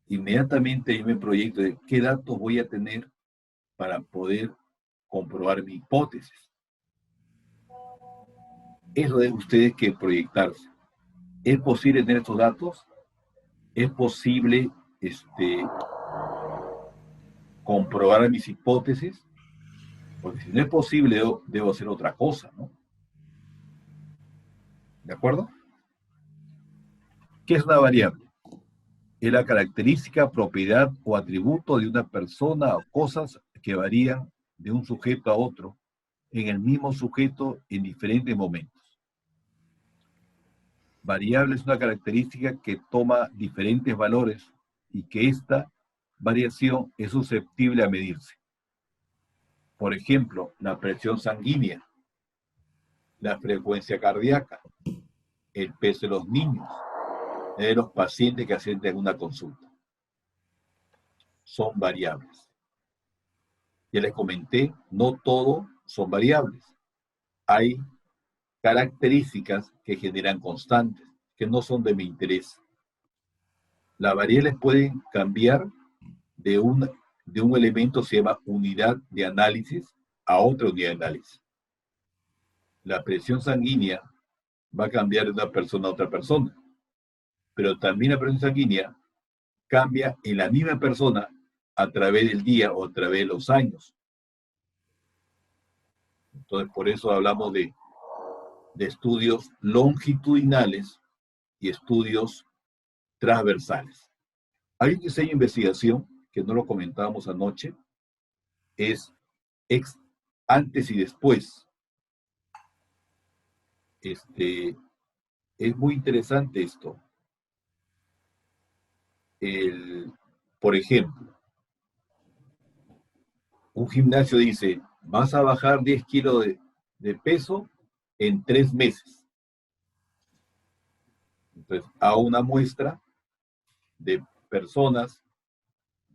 inmediatamente yo me proyecto de qué datos voy a tener para poder comprobar mi hipótesis. Eso deben ustedes que proyectarse. ¿Es posible tener estos datos? es posible comprobar mis hipótesis, porque si no es posible, debo hacer otra cosa, ¿no? ¿De acuerdo? ¿Qué es una variable? Es la característica, propiedad o atributo de una persona o cosas que varían de un sujeto a otro en el mismo sujeto en diferentes momentos. Variable es una característica que toma diferentes valores y que esta variación es susceptible a medirse. Por ejemplo, la presión sanguínea, la frecuencia cardíaca, el peso de los niños, de los pacientes que asisten a una consulta. Son variables. Ya les comenté, no todo son variables. Hay características que generan constantes, que no son de mi interés. Las variables pueden cambiar de un elemento que se llama unidad de análisis a otra unidad de análisis. La presión sanguínea va a cambiar de una persona a otra persona, pero también la presión sanguínea cambia en la misma persona a través del día o a través de los años. Entonces, por eso hablamos de estudios longitudinales y estudios transversales. Hay un diseño de investigación, que no lo comentábamos anoche, es antes y después. Es muy interesante esto. Por ejemplo, un gimnasio dice, vas a bajar 10 kilos de peso en 3 meses. Entonces, a una muestra de personas,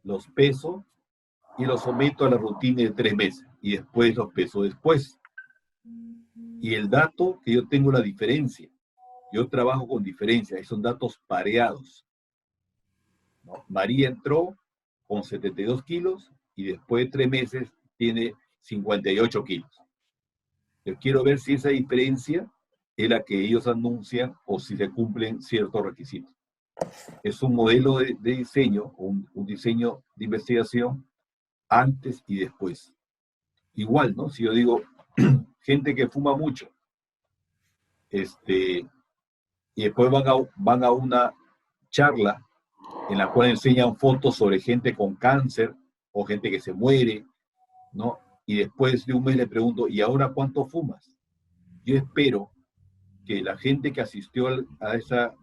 los peso y los someto a la rutina de 3 meses. Y después los peso después. Y el dato que yo tengo la diferencia. Yo trabajo con diferencia, y son datos pareados, ¿no? María entró con 72 kilos y después de 3 meses tiene 58 kilos. Yo quiero ver si esa diferencia es la que ellos anuncian o si se cumplen ciertos requisitos. Es un modelo de diseño, un diseño de investigación antes y después. Igual, ¿no? Si yo digo, gente que fuma mucho, y después van a una charla en la cual enseñan fotos sobre gente con cáncer o gente que se muere, ¿no? Y después de un mes le pregunto, ¿y ahora cuánto fumas? Yo espero que la gente que asistió a esa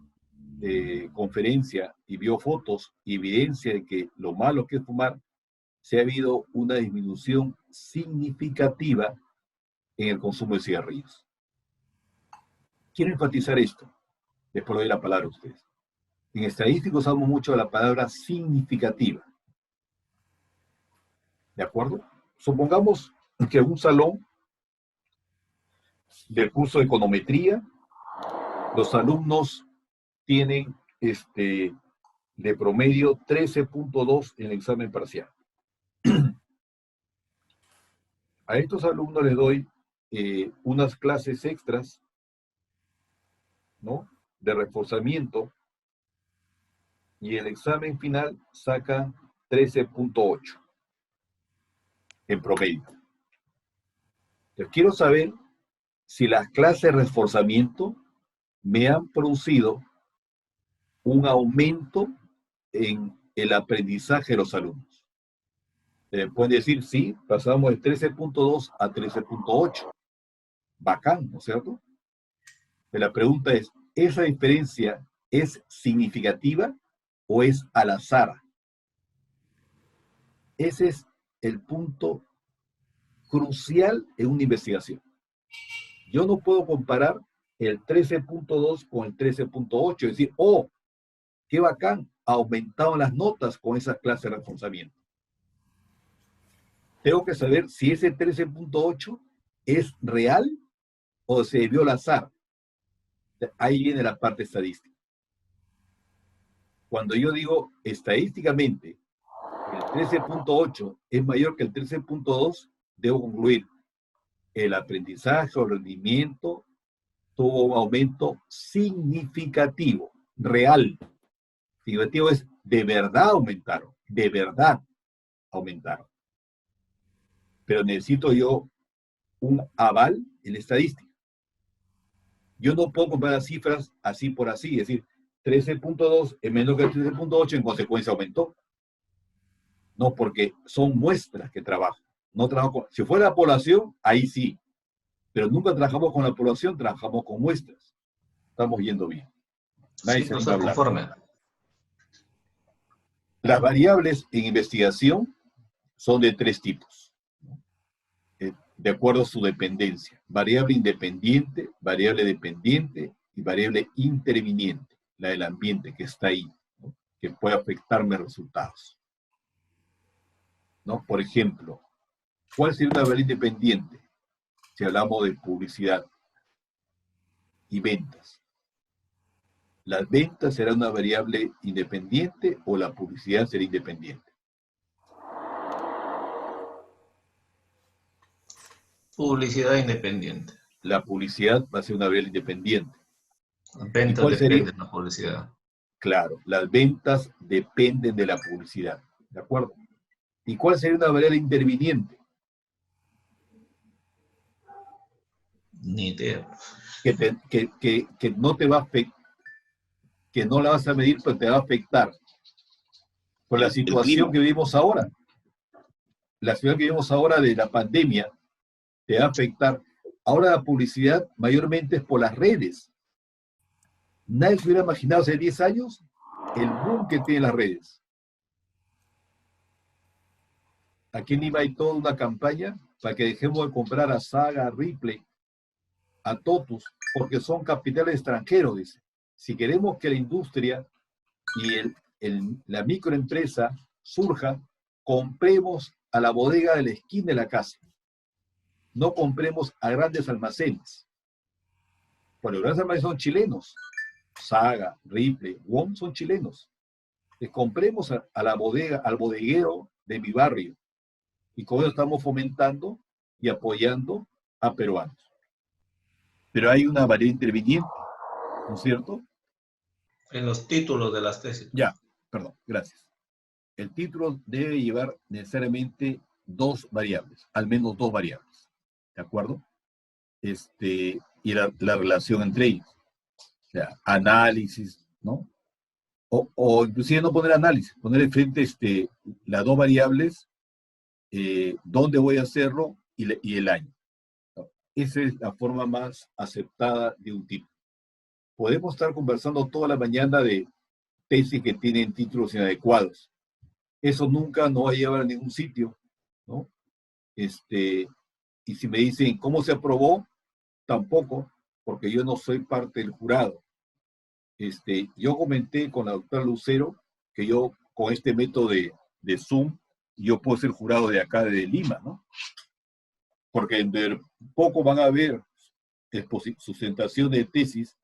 conferencia y vio fotos y evidencia de que lo malo que es fumar, se ha habido una disminución significativa en el consumo de cigarrillos. Quiero enfatizar esto. Después le doy la palabra a ustedes. En estadísticos usamos mucho la palabra significativa. ¿De acuerdo? Supongamos que en un salón del curso de econometría, los alumnos tienen de promedio 13.2 en el examen parcial. A estos alumnos les doy unas clases extras, ¿no?, de reforzamiento, y el examen final saca 13.8 en promedio. Yo quiero saber si las clases de reforzamiento me han producido un aumento en el aprendizaje de los alumnos. Pueden decir, sí, pasamos de 13.2 a 13.8. Bacán, ¿no es cierto? Pero la pregunta es, ¿esa diferencia es significativa o es al azar? Ese es el punto crucial en una investigación. Yo no puedo comparar el 13.2 con el 13.8 y decir, oh, qué bacán, aumentaron las notas con esas clases de reforzamiento. Tengo que saber si ese 13.8 es real o se debió al azar. Ahí viene la parte estadística. Cuando yo digo estadísticamente el 13.8 es mayor que el 13.2, debo concluir el aprendizaje o rendimiento tuvo un aumento significativo, real. Significativo es de verdad aumentaron, de verdad aumentaron. Pero necesito yo un aval en la estadística. Yo no puedo comprar las cifras así por así, es decir, 13.2 es menos que 13.8, en consecuencia aumentó. No, porque son muestras que trabajo. No trabajo con, si fuera la población, ahí sí. Pero nunca trabajamos con la población, trabajamos con muestras. Estamos yendo bien. Nadie Sí, se no anima a se hablar. conforme. Las variables en investigación son de tres tipos, de acuerdo a su dependencia. Variable independiente, variable dependiente y variable interviniente, la del ambiente que está ahí, ¿no? Que puede afectarme resultados. ¿No? Por ejemplo, ¿cuál sería una variable independiente? Si hablamos de publicidad y ventas. ¿Las ventas será una variable independiente o la publicidad será independiente? Publicidad independiente. La publicidad va a ser una variable independiente. Las ventas dependen de la publicidad. Claro, las ventas dependen de la publicidad. ¿De acuerdo? ¿Y cuál sería una variable interviniente? Ni idea. Que no te va a afectar, que no la vas a medir, pero te va a afectar. Por la situación que vivimos ahora. La situación que vivimos ahora de la pandemia te va a afectar. Ahora la publicidad mayormente es por las redes. Nadie se hubiera imaginado hace 10 años el boom que tienen las redes. Aquí en Lima hay toda una campaña para que dejemos de comprar a Saga, a Ripley, a Totus, porque son capitales extranjeros, dice. Si queremos que la industria y la microempresa surja, compremos a la bodega de la esquina de la casa. No compremos a grandes almacenes. Bueno, los grandes almacenes son chilenos. Saga, Ripley, WOM son chilenos. Les compremos a la bodega, al bodeguero de mi barrio. Y con eso estamos fomentando y apoyando a peruanos. Pero hay una variable interviniente, ¿no es cierto? En los títulos de las tesis. Ya, perdón, gracias. El título debe llevar necesariamente dos variables, al menos dos variables, ¿de acuerdo? Y la relación entre ellos. O sea, análisis, ¿no? O inclusive no poner análisis, poner frente las dos variables, dónde voy a hacerlo y el año. ¿No? Esa es la forma más aceptada de un título. Podemos estar conversando toda la mañana de tesis que tienen títulos inadecuados. Eso nunca nos va a llevar a ningún sitio, ¿no? Y si me dicen cómo se aprobó, tampoco, porque yo no soy parte del jurado. Yo comenté con la doctora Lucero que yo, con este método de Zoom, yo puedo ser jurado de acá, de Lima, ¿no? Porque de poco van a ver sustentación de tesis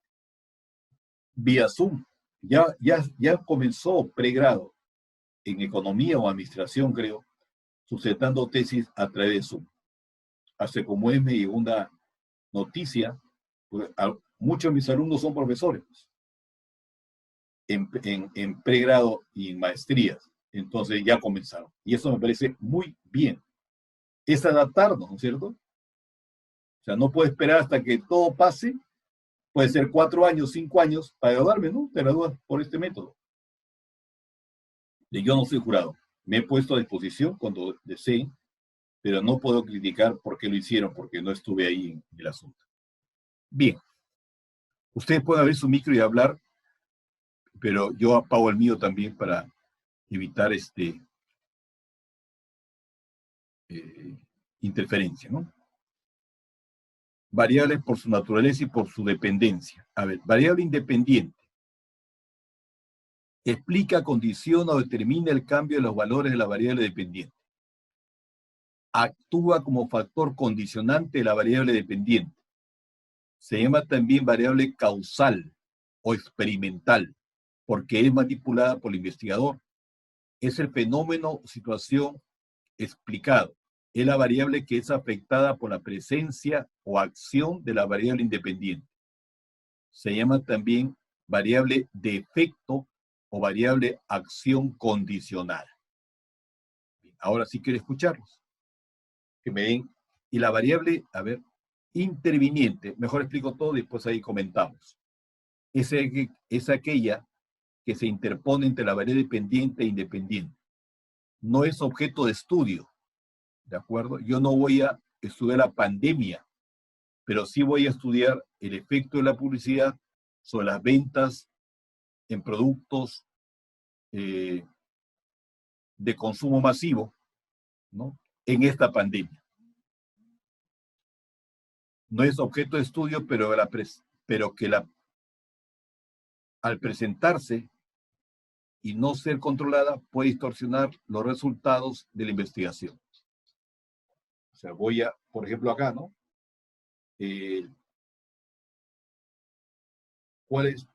vía Zoom. Ya comenzó pregrado en economía o administración, creo, sustentando tesis a través de Zoom. Hace como me llegó una noticia, pues, muchos de mis alumnos son profesores en pregrado y en maestrías, entonces ya comenzaron. Y eso me parece muy bien. Es adaptarnos, ¿no es cierto? O sea, no puedo esperar hasta que todo pase. Puede ser 4 años, 5 años para graduarme, ¿no? Te gradúas por este método. Y yo no soy jurado. Me he puesto a disposición cuando deseen, pero no puedo criticar por qué lo hicieron, porque no estuve ahí en el asunto. Bien. Ustedes pueden abrir su micro y hablar, pero yo apago el mío también para evitar interferencia, ¿no? Variables por su naturaleza y por su dependencia. A ver, variable independiente. Explica, condiciona o determina el cambio de los valores de la variable dependiente. Actúa como factor condicionante de la variable dependiente. Se llama también variable causal o experimental, porque es manipulada por el investigador. Es el fenómeno o situación explicado. Es la variable que es afectada por la presencia o acción de la variable independiente. Se llama también variable de efecto o variable acción condicional. Ahora sí quiero escucharlos. Que me den. Y la variable, a ver, interviniente, mejor explico todo y después ahí comentamos. Es aquella que se interpone entre la variable dependiente e independiente. No es objeto de estudio, ¿de acuerdo? Yo no voy a estudiar la pandemia, pero sí voy a estudiar el efecto de la publicidad sobre las ventas en productos de consumo masivo, ¿no? En esta pandemia. No es objeto de estudio, pero al presentarse y no ser controlada puede distorsionar los resultados de la investigación. O sea, voy a, por ejemplo, acá, ¿no? ¿Cuál es?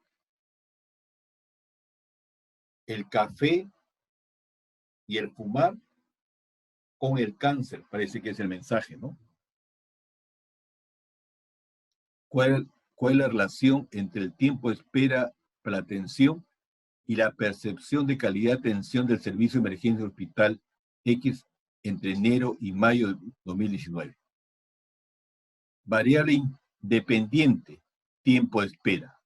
El café y el fumar con el cáncer, parece que es el mensaje, ¿no? ¿Cuál es la relación entre el tiempo de espera para la atención y la percepción de calidad de atención del servicio de emergencia del Hospital X entre enero y mayo de 2019? Variable dependiente, tiempo de espera.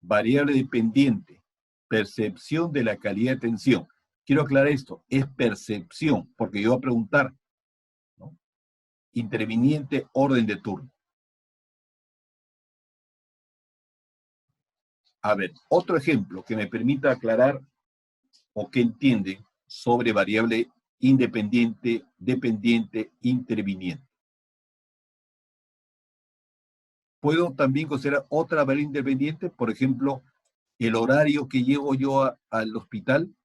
Variable dependiente, percepción de la calidad de atención. Quiero aclarar esto, es percepción, porque yo voy a preguntar, ¿no? Interviniente, orden de turno. A ver, otro ejemplo que me permita aclarar o que entienden sobre variable independiente, dependiente, interviniente. Puedo también considerar otra variable independiente, por ejemplo, el horario que llego yo al hospital,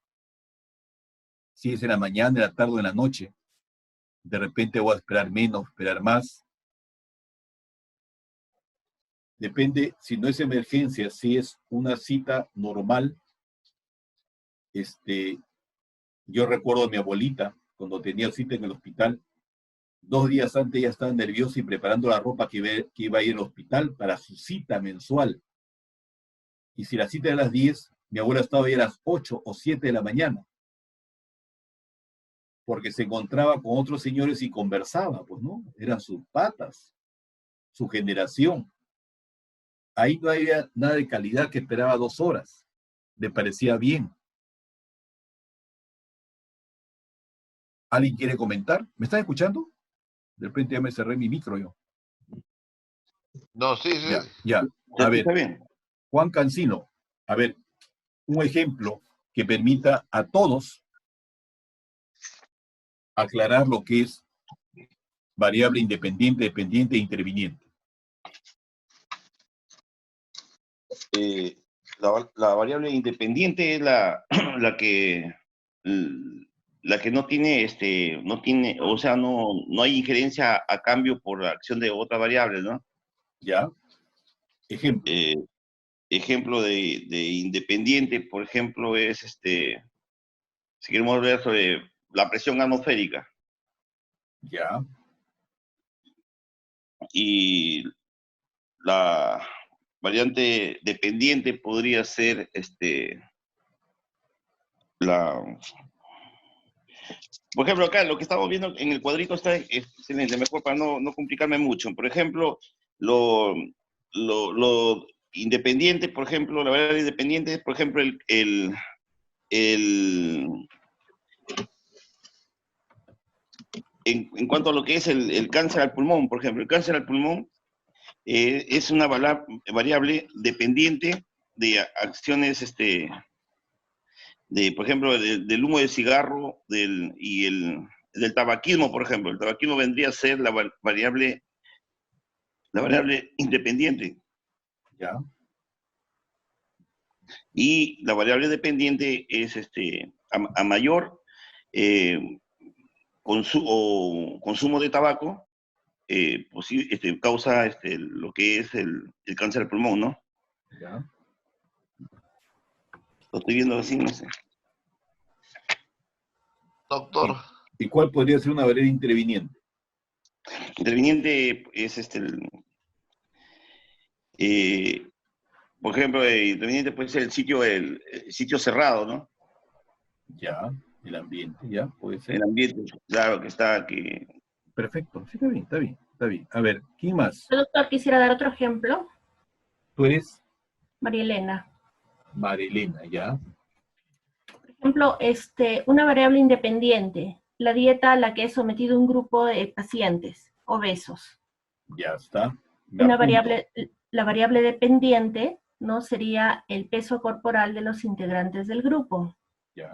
si es en la mañana, en la tarde o en la noche. De repente voy a esperar menos, esperar más. Depende, si no es emergencia, si es una cita normal. Yo recuerdo a mi abuelita, cuando tenía cita en el hospital, 2 días antes ya estaba nerviosa y preparando la ropa que iba a ir al hospital para su cita mensual. Y si la cita era a las 10, mi abuela estaba ahí a las 8 o 7 de la mañana. Porque se encontraba con otros señores y conversaba, pues, ¿no? Eran sus patas, su generación. Ahí no había nada de calidad, que esperaba 2 horas. Le parecía bien. ¿Alguien quiere comentar? ¿Me están escuchando? De repente ya me cerré mi micro yo. No, sí. Ya. A ver, Juan Cancino, a ver, un ejemplo que permita a todos aclarar lo que es variable independiente, dependiente e interviniente. La variable independiente es la que no tiene, o sea, no hay injerencia a cambio por la acción de otra variable, ¿no? Ya. Ejemplo. Ejemplo de independiente, por ejemplo, es si queremos ver sobre la presión atmosférica. Ya. Y la variante dependiente podría ser por ejemplo, acá lo que estamos viendo en el cuadrito está excelente, mejor para no complicarme mucho. Por ejemplo, lo independiente, por ejemplo, la variable independiente es, por ejemplo, en cuanto a lo que es el cáncer al pulmón, por ejemplo, el cáncer al pulmón es una variable dependiente de acciones, por ejemplo, del humo de cigarro del tabaquismo, por ejemplo. El tabaquismo vendría a ser la variable independiente. Ya. Y la variable dependiente es a mayor consumo de tabaco, pues sí, causa lo que es el cáncer del pulmón, ¿no? Ya. Lo estoy viendo así, no sé. Doctor. ¿Y cuál podría ser una variable interviniente? Interviniente es por ejemplo, independiente puede ser el sitio cerrado, ¿no? Ya, el ambiente, ya, puede ser. El ambiente, claro, que está aquí. Perfecto, sí, está bien, está bien, está bien. A ver, ¿quién más? Doctor, quisiera dar otro ejemplo. ¿Tú eres? María Elena. Marilena, ya. Por ejemplo, una variable independiente, la dieta a la que he sometido un grupo de pacientes obesos. Ya está. La variable dependiente, ¿no? Sería el peso corporal de los integrantes del grupo. Ya.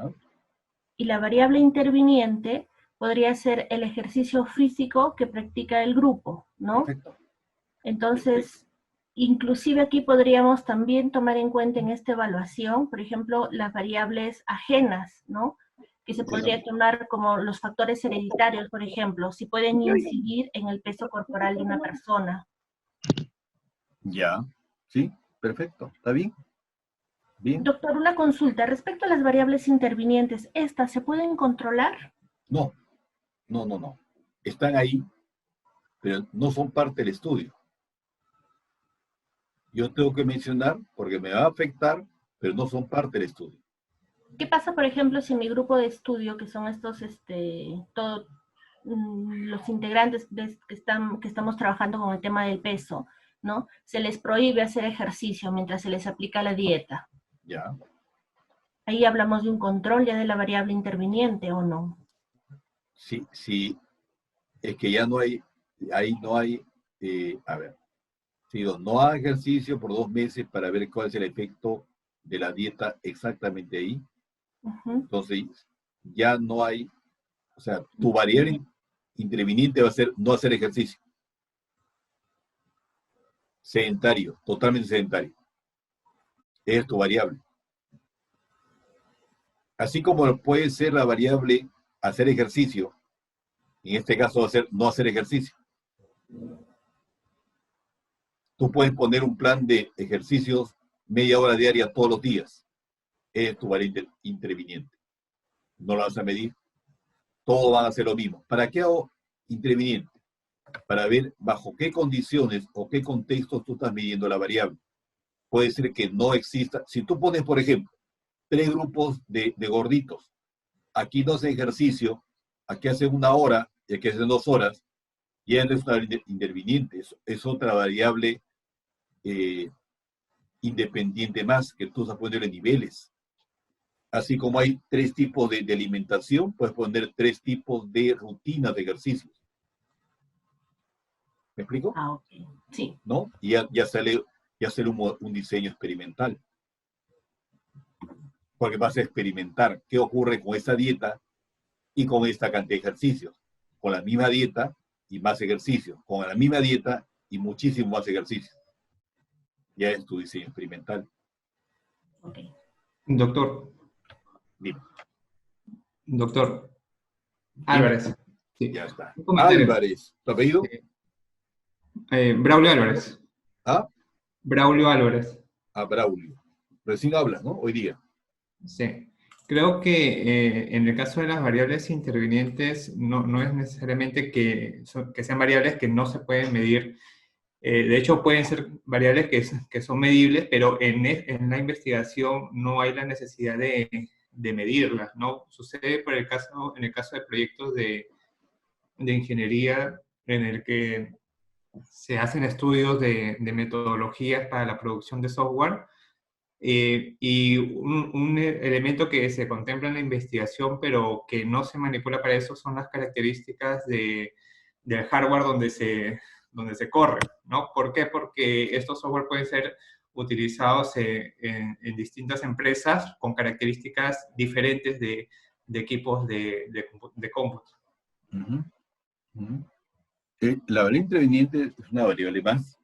Y la variable interviniente podría ser el ejercicio físico que practica el grupo, ¿no? Perfecto. Entonces, inclusive aquí podríamos también tomar en cuenta en esta evaluación, por ejemplo, las variables ajenas, ¿no? Que se podría tomar como los factores hereditarios, por ejemplo, si pueden incidir en el peso corporal de una persona. Ya, sí, perfecto, ¿está bien? Bien. Doctor, una consulta. Respecto a las variables intervinientes, ¿estas se pueden controlar? No. Están ahí, pero no son parte del estudio. Yo tengo que mencionar porque me va a afectar, pero no son parte del estudio. ¿Qué pasa, por ejemplo, si en mi grupo de estudio, que son estos, los integrantes que estamos trabajando con el tema del peso, ¿no? Se les prohíbe hacer ejercicio mientras se les aplica la dieta. Ya. Ahí hablamos de un control ya de la variable interviniente, ¿o no? Sí, es que ya no hay, ahí no hay, a ver, si no haga ejercicio por 2 meses para ver cuál es el efecto de la dieta exactamente ahí, entonces ya no hay, o sea, tu variable interviniente va a ser no hacer ejercicio. Sedentario, totalmente sedentario. Es tu variable. Así como puede ser la variable hacer ejercicio, en este caso va a ser no hacer ejercicio. Tú puedes poner un plan de ejercicios media hora diaria todos los días. Es tu variable interviniente. No lo vas a medir. Todos van a hacer lo mismo. ¿Para qué hago interviniente? Para ver bajo qué condiciones o qué contextos tú estás midiendo la variable. Puede ser que no exista. Si tú pones, por ejemplo, 3 grupos de gorditos, aquí no hacen ejercicio, aquí hacen 1 hora y aquí hacen 2 horas, y no es una interviniente, es otra variable independiente más, que tú estás poniendo niveles. Así como hay 3 tipos de alimentación, puedes poner 3 tipos de rutinas de ejercicios. ¿Me explico? Ah, ok. Sí. ¿No? Y ya sale un diseño experimental. Porque vas a experimentar qué ocurre con esa dieta y con esta cantidad de ejercicios. Con la misma dieta y más ejercicios. Con la misma dieta y muchísimo más ejercicios. Ya es tu diseño experimental. Ok. Doctor. Dime. Doctor. Álvarez. Sí. Ya está. Álvarez. ¿Tu apellido? Braulio Álvarez. ¿Ah? Braulio Álvarez. Ah, Braulio. Recién hablas, ¿no? Hoy día. Sí. Creo que en el caso de las variables intervinientes no es necesariamente que sean variables que no se pueden medir. De hecho, pueden ser variables que son medibles, pero en la investigación no hay la necesidad de medirlas, ¿no? Sucede en el caso de proyectos de ingeniería en el que se hacen estudios de metodologías para la producción de software, y un elemento que se contempla en la investigación, pero que no se manipula para eso, son las características del hardware donde se corre, ¿no? ¿Por qué? Porque estos software pueden ser utilizados en distintas empresas con características diferentes de equipos de cómputo. La variable interviniente es una variable más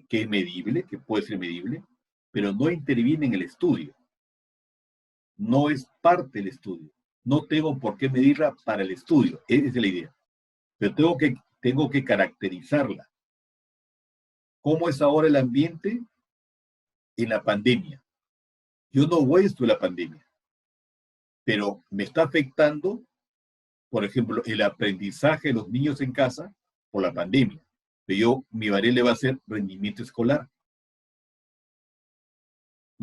que es medible, que puede ser medible, pero no interviene en el estudio. No es parte del estudio. No tengo por qué medirla para el estudio. Esa es la idea. Pero tengo que caracterizarla. ¿Cómo es ahora el ambiente en la pandemia? Yo no voy a estudiar la pandemia, pero me está afectando, por ejemplo, el aprendizaje de los niños en casa por la pandemia. Pero mi variable va a ser rendimiento escolar.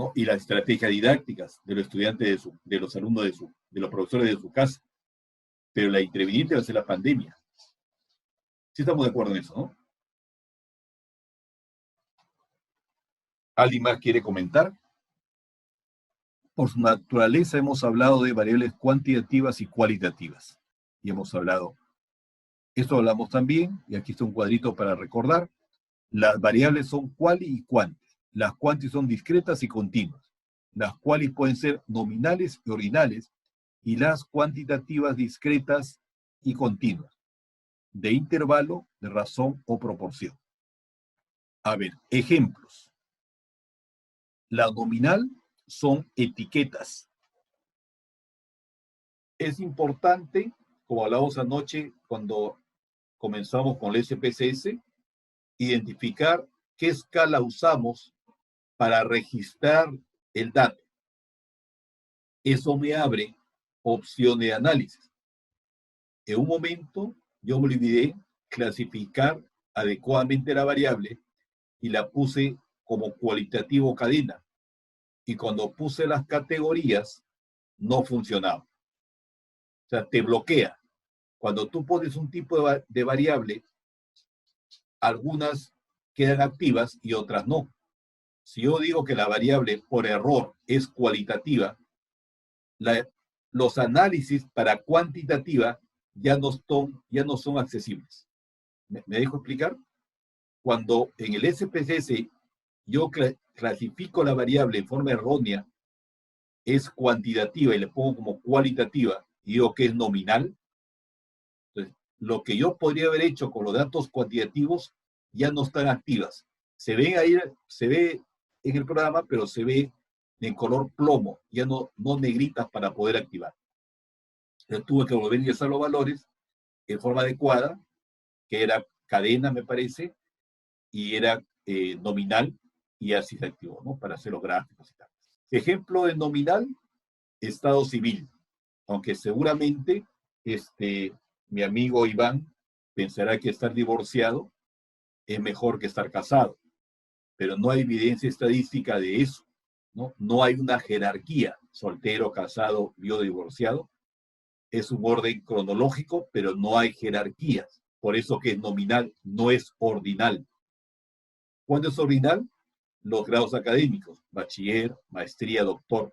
¿no? Y las estrategias didácticas de los estudiantes, de los alumnos, de los profesores de su casa. Pero la interviniente va a ser la pandemia. Sí estamos de acuerdo en eso, ¿no? ¿Alguien más quiere comentar? Por su naturaleza hemos hablado de variables cuantitativas y cualitativas. Y hemos hablado, esto hablamos también, y aquí está un cuadrito para recordar, las variables son quali y quanti. Las quanti son discretas y continuas. Las quali pueden ser nominales y ordinales, y las cuantitativas discretas y continuas, de intervalo, de razón o proporción. A ver, ejemplos. La nominal son etiquetas. Es importante, como hablamos anoche cuando comenzamos con el SPSS, identificar qué escala usamos para registrar el dato. Eso me abre opciones de análisis. En un momento yo me olvidé clasificar adecuadamente la variable y la puse como cualitativo cadena. Y cuando puse las categorías, no funcionaba. O sea, te bloquea. Cuando tú pones un tipo de variable, algunas quedan activas y otras no. Si yo digo que la variable por error es cualitativa, los análisis para cuantitativa ya no son accesibles. ¿Me dejo explicar? Cuando en el SPSS yo clasifico la variable en forma errónea, es cuantitativa y le pongo como cualitativa y digo que es nominal, entonces lo que yo podría haber hecho con los datos cuantitativos ya no están activas. Se ven ahí, se ve en el programa, pero se ve en color plomo, ya no negritas para poder activar. Entonces tuve que volver a ingresar los valores en forma adecuada, que era cadena, me parece, y era nominal, y así se activó, ¿no? Para hacer los gráficos y tal. Ejemplo de nominal, estado civil. Aunque seguramente mi amigo Iván pensará que estar divorciado es mejor que estar casado, pero no hay evidencia estadística de eso, ¿no? No hay una jerarquía, soltero, casado, viudo, divorciado. Es un orden cronológico, pero no hay jerarquías. Por eso que es nominal, no es ordinal. ¿Cuándo es ordinal? Los grados académicos, bachiller, maestría, doctor,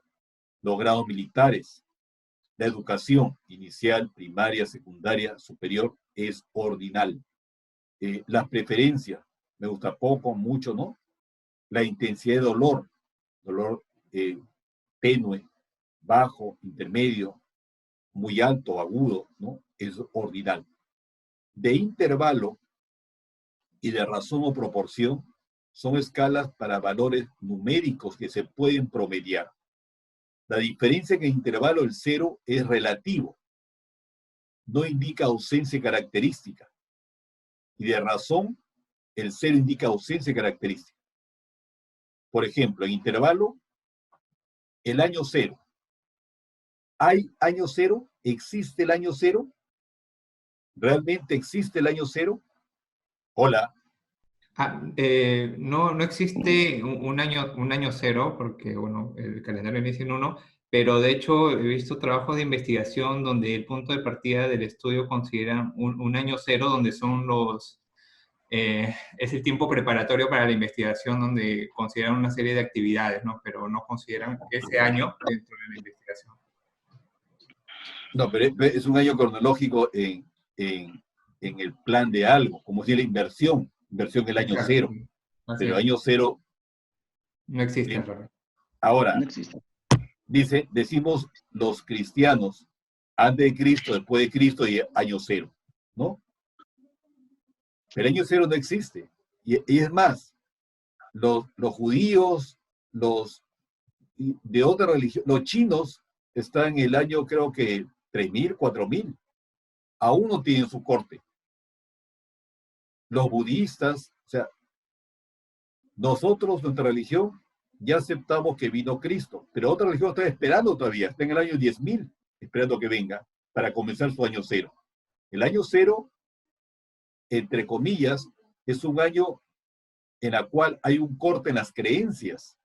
los grados militares, la educación inicial, primaria, secundaria, superior, es ordinal. Las preferencias, me gusta poco, mucho, ¿no? La intensidad de dolor tenue, bajo, intermedio, muy alto, agudo, ¿no? Es ordinal. De intervalo y de razón o proporción son escalas para valores numéricos que se pueden promediar. La diferencia en el intervalo del cero es relativo, no indica ausencia característica. Y de razón, el cero indica ausencia característica. Por ejemplo, en intervalo, el año cero. ¿Hay año cero? ¿Existe el año cero? ¿Realmente existe el año cero? Hola. No existe un año cero, porque bueno, el calendario inicia en 1, pero de hecho he visto trabajos de investigación donde el punto de partida del estudio considera un año cero, donde son es el tiempo preparatorio para la investigación, donde consideran una serie de actividades, ¿no? Pero no consideran ese año dentro de la investigación. No, pero es un año cronológico en el plan de algo, como si la inversión el año cero. Pero el año cero no existe. Ahora, no existe. Decimos los cristianos, antes de Cristo, después de Cristo y año cero, ¿no? El año cero no existe. Y es más, los judíos, los de otra religión, los chinos están en el año, creo que 3.000, 4.000. Aún no tienen su corte. Los budistas, o sea, nosotros, nuestra religión, ya aceptamos que vino Cristo, pero otra religión está esperando todavía, está en el año 10.000, esperando que venga para comenzar su año cero. El año cero, entre comillas, es un año en el cual hay un corte en las creencias.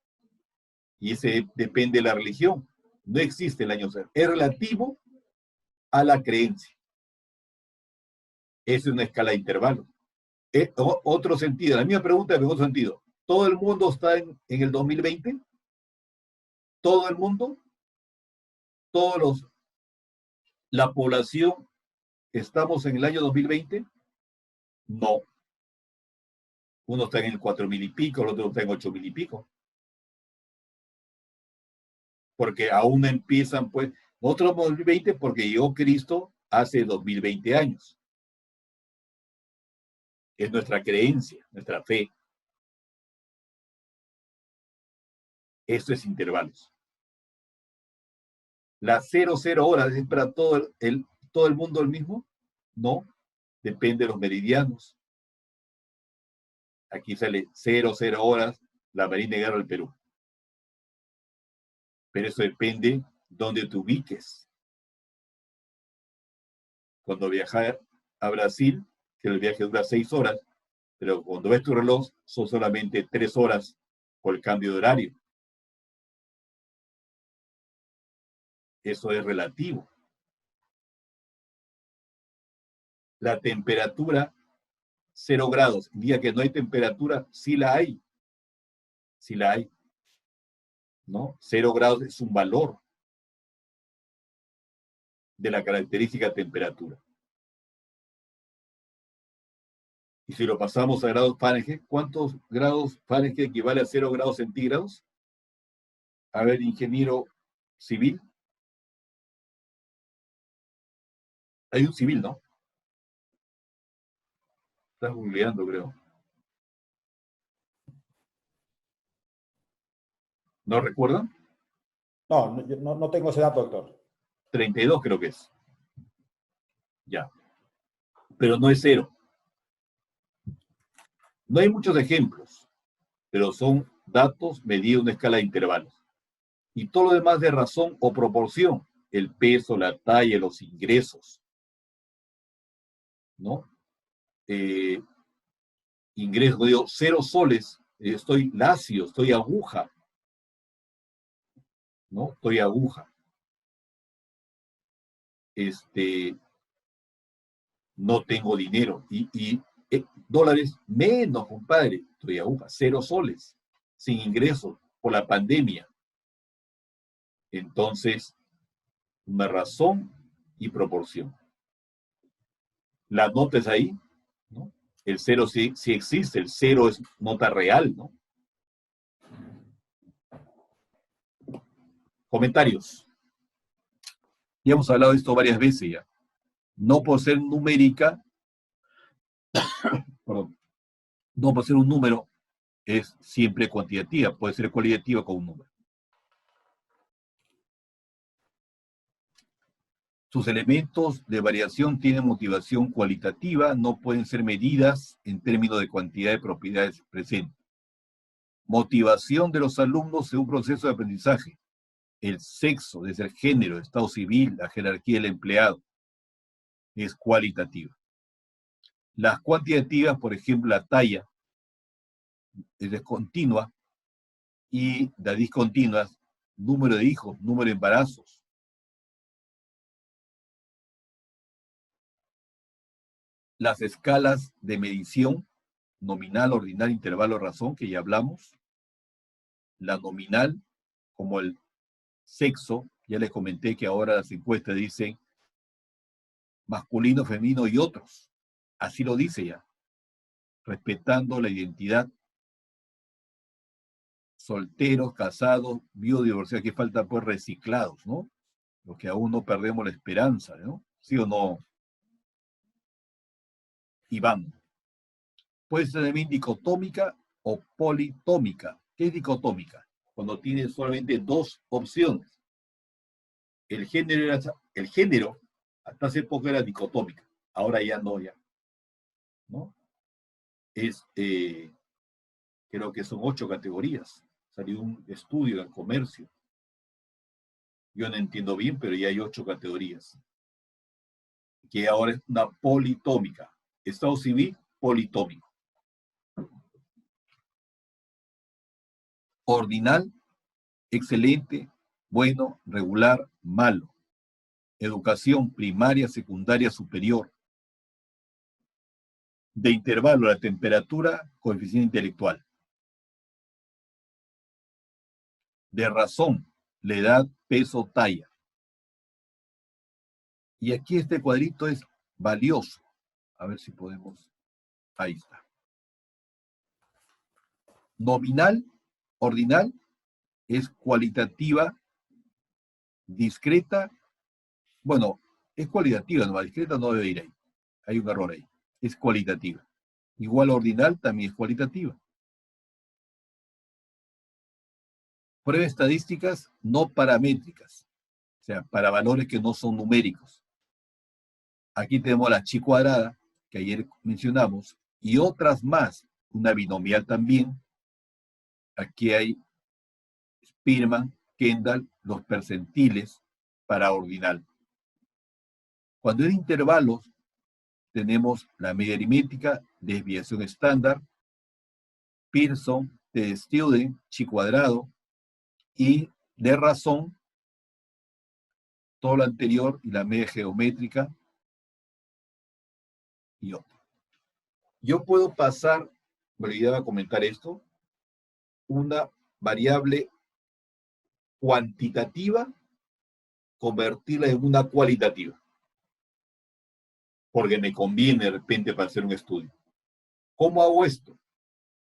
Y ese depende de la religión. No existe el año cero. Es relativo a la creencia. Es una escala de intervalos. Otro sentido, la misma pregunta en otro sentido. ¿Todo el mundo está en el 2020? ¿Todo el mundo? ¿La población estamos en el año 2020? No. Uno está en el 4.000 y pico, el otro está en 8.000 y pico. Porque aún empiezan, pues, nosotros 2020 porque llegó Cristo hace 2020 años. Es nuestra creencia, nuestra fe. Esto es intervalos. ¿Las 00 horas es para todo el mundo el mismo? No, depende de los meridianos. Aquí sale 00 horas la Marina de Guerra del Perú. Pero eso depende de dónde te ubiques. Cuando viajas a Brasil, que el viaje dura 6 horas, pero cuando ves tu reloj son solamente 3 horas por el cambio de horario. Eso es relativo. La temperatura, 0 grados. El día que no hay temperatura, sí la hay. Sí la hay. ¿No? 0 grados es un valor de la característica temperatura. Y si lo pasamos a grados Fahrenheit, ¿cuántos grados Fahrenheit equivale a 0 grados centígrados? A ver, ingeniero civil. Hay un civil, ¿no? Estás googleando, creo. ¿No recuerdan? No tengo ese dato, doctor. 32 creo que es. Ya. Pero no es 0. No hay muchos ejemplos, pero son datos medidos en una escala de intervalos. Y todo lo demás de razón o proporción. El peso, la talla, los ingresos. ¿No? Ingreso, digo, 0 soles, estoy lacio, estoy aguja. ¿No? Estoy aguja. No tengo dinero. Y dólares menos, compadre. Estoy aguja. 0 soles. Sin ingresos por la pandemia. Entonces, una razón y proporción. La nota es ahí, ¿no? El 0 sí existe, el 0 es nota real, ¿no? Comentarios. Ya hemos hablado de esto varias veces ya. No por ser numérica, perdón, no por ser un número, es siempre cuantitativa, puede ser cualitativa con un número. Sus elementos de variación tienen motivación cualitativa, no pueden ser medidas en términos de cantidad de propiedades presentes. Motivación de los alumnos en un proceso de aprendizaje. El sexo, desde el género, el estado civil, la jerarquía del empleado, es cualitativa. Las cuantitativas, por ejemplo, la talla, es discontinua, y las discontinuas, número de hijos, número de embarazos. Las escalas de medición, nominal, ordinal, intervalo, razón, que ya hablamos. La nominal, como el sexo, ya les comenté que ahora las encuestas dicen masculino, femenino y otros. Así lo dice ya. Respetando la identidad. Solteros, casados, biodiversidad, que falta pues reciclados, ¿no? Los que aún no perdemos la esperanza, ¿no? ¿Sí o no, Iván? Puede ser también dicotómica o politómica. ¿Qué es dicotómica? Cuando tiene solamente 2 opciones. El género hasta hace poco era dicotómica, ahora ya no, ya. ¿No? Creo que son 8 categorías. Salió un estudio del comercio. Yo no entiendo bien, pero ya hay 8 categorías. Que ahora es una politómica. Estado civil, politómico. Ordinal excelente, bueno, regular, malo. Educación primaria, secundaria, superior. De intervalo, la temperatura, coeficiente intelectual. De razón, la edad, peso, talla. Y aquí este cuadrito es valioso. A ver si podemos. Ahí está. Nominal, ordinal, es cualitativa, discreta. Bueno, es cualitativa, no, discreta no debe ir ahí. Hay un error ahí. Es cualitativa. Igual ordinal también es cualitativa. Pruebas estadísticas no paramétricas. O sea, para valores que no son numéricos. Aquí tenemos la chi cuadrada, que ayer mencionamos, y otras más, una binomial también. Aquí hay Spearman, Kendall, los percentiles para ordinal. Cuando es de intervalos, tenemos la media aritmética, desviación estándar, Pearson, de Student, chi cuadrado, y de razón, todo lo anterior y la media geométrica y otro. Yo puedo pasar, me olvidaba comentar esto, una variable cuantitativa, convertirla en una cualitativa. Porque me conviene de repente para hacer un estudio. ¿Cómo hago esto?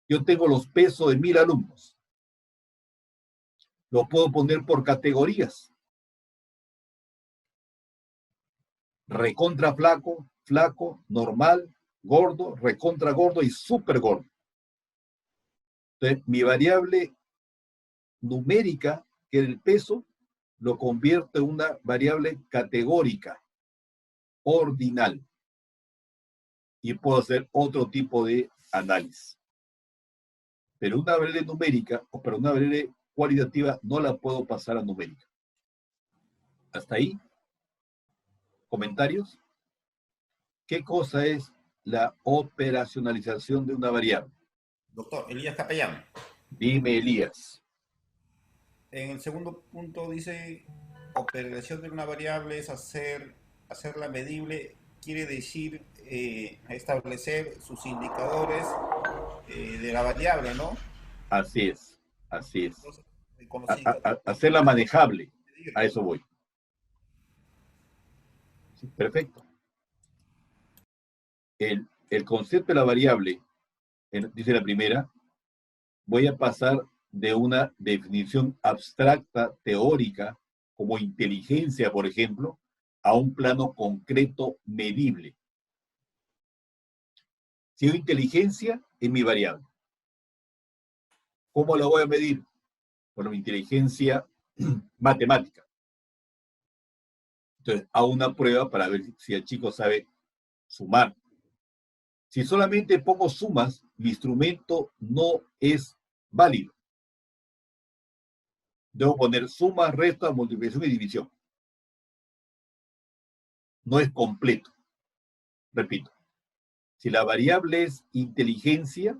Yo tengo los pesos de 1000 alumnos. Lo puedo poner por categorías. Recontra flaco, flaco, normal, gordo, recontra gordo y súper gordo. Entonces, mi variable numérica, que es el peso, lo convierto en una variable categórica, ordinal. Y puedo hacer otro tipo de análisis. Pero una variable numérica, o para una variable cualitativa, no la puedo pasar a numérica. ¿Hasta ahí? ¿Comentarios? ¿Qué cosa es la operacionalización de una variable? Doctor Elías Capellán. Dime, Elías. En el segundo punto dice, operación de una variable es hacerla medible, quiere decir establecer sus indicadores de la variable, ¿no? Así es, así es. Hacerla manejable, a eso voy. Sí, perfecto. El concepto de la variable, dice la primera, voy a pasar de una definición abstracta, teórica, como inteligencia, por ejemplo, a un plano concreto, medible. Si hay inteligencia, es mi variable. ¿Cómo la voy a medir? Bueno, mi inteligencia matemática. Entonces, hago una prueba para ver si el chico sabe sumar. Si solamente pongo sumas, mi instrumento no es válido. Debo poner suma, resta, multiplicación y división. No es completo. Repito, si la variable es inteligencia,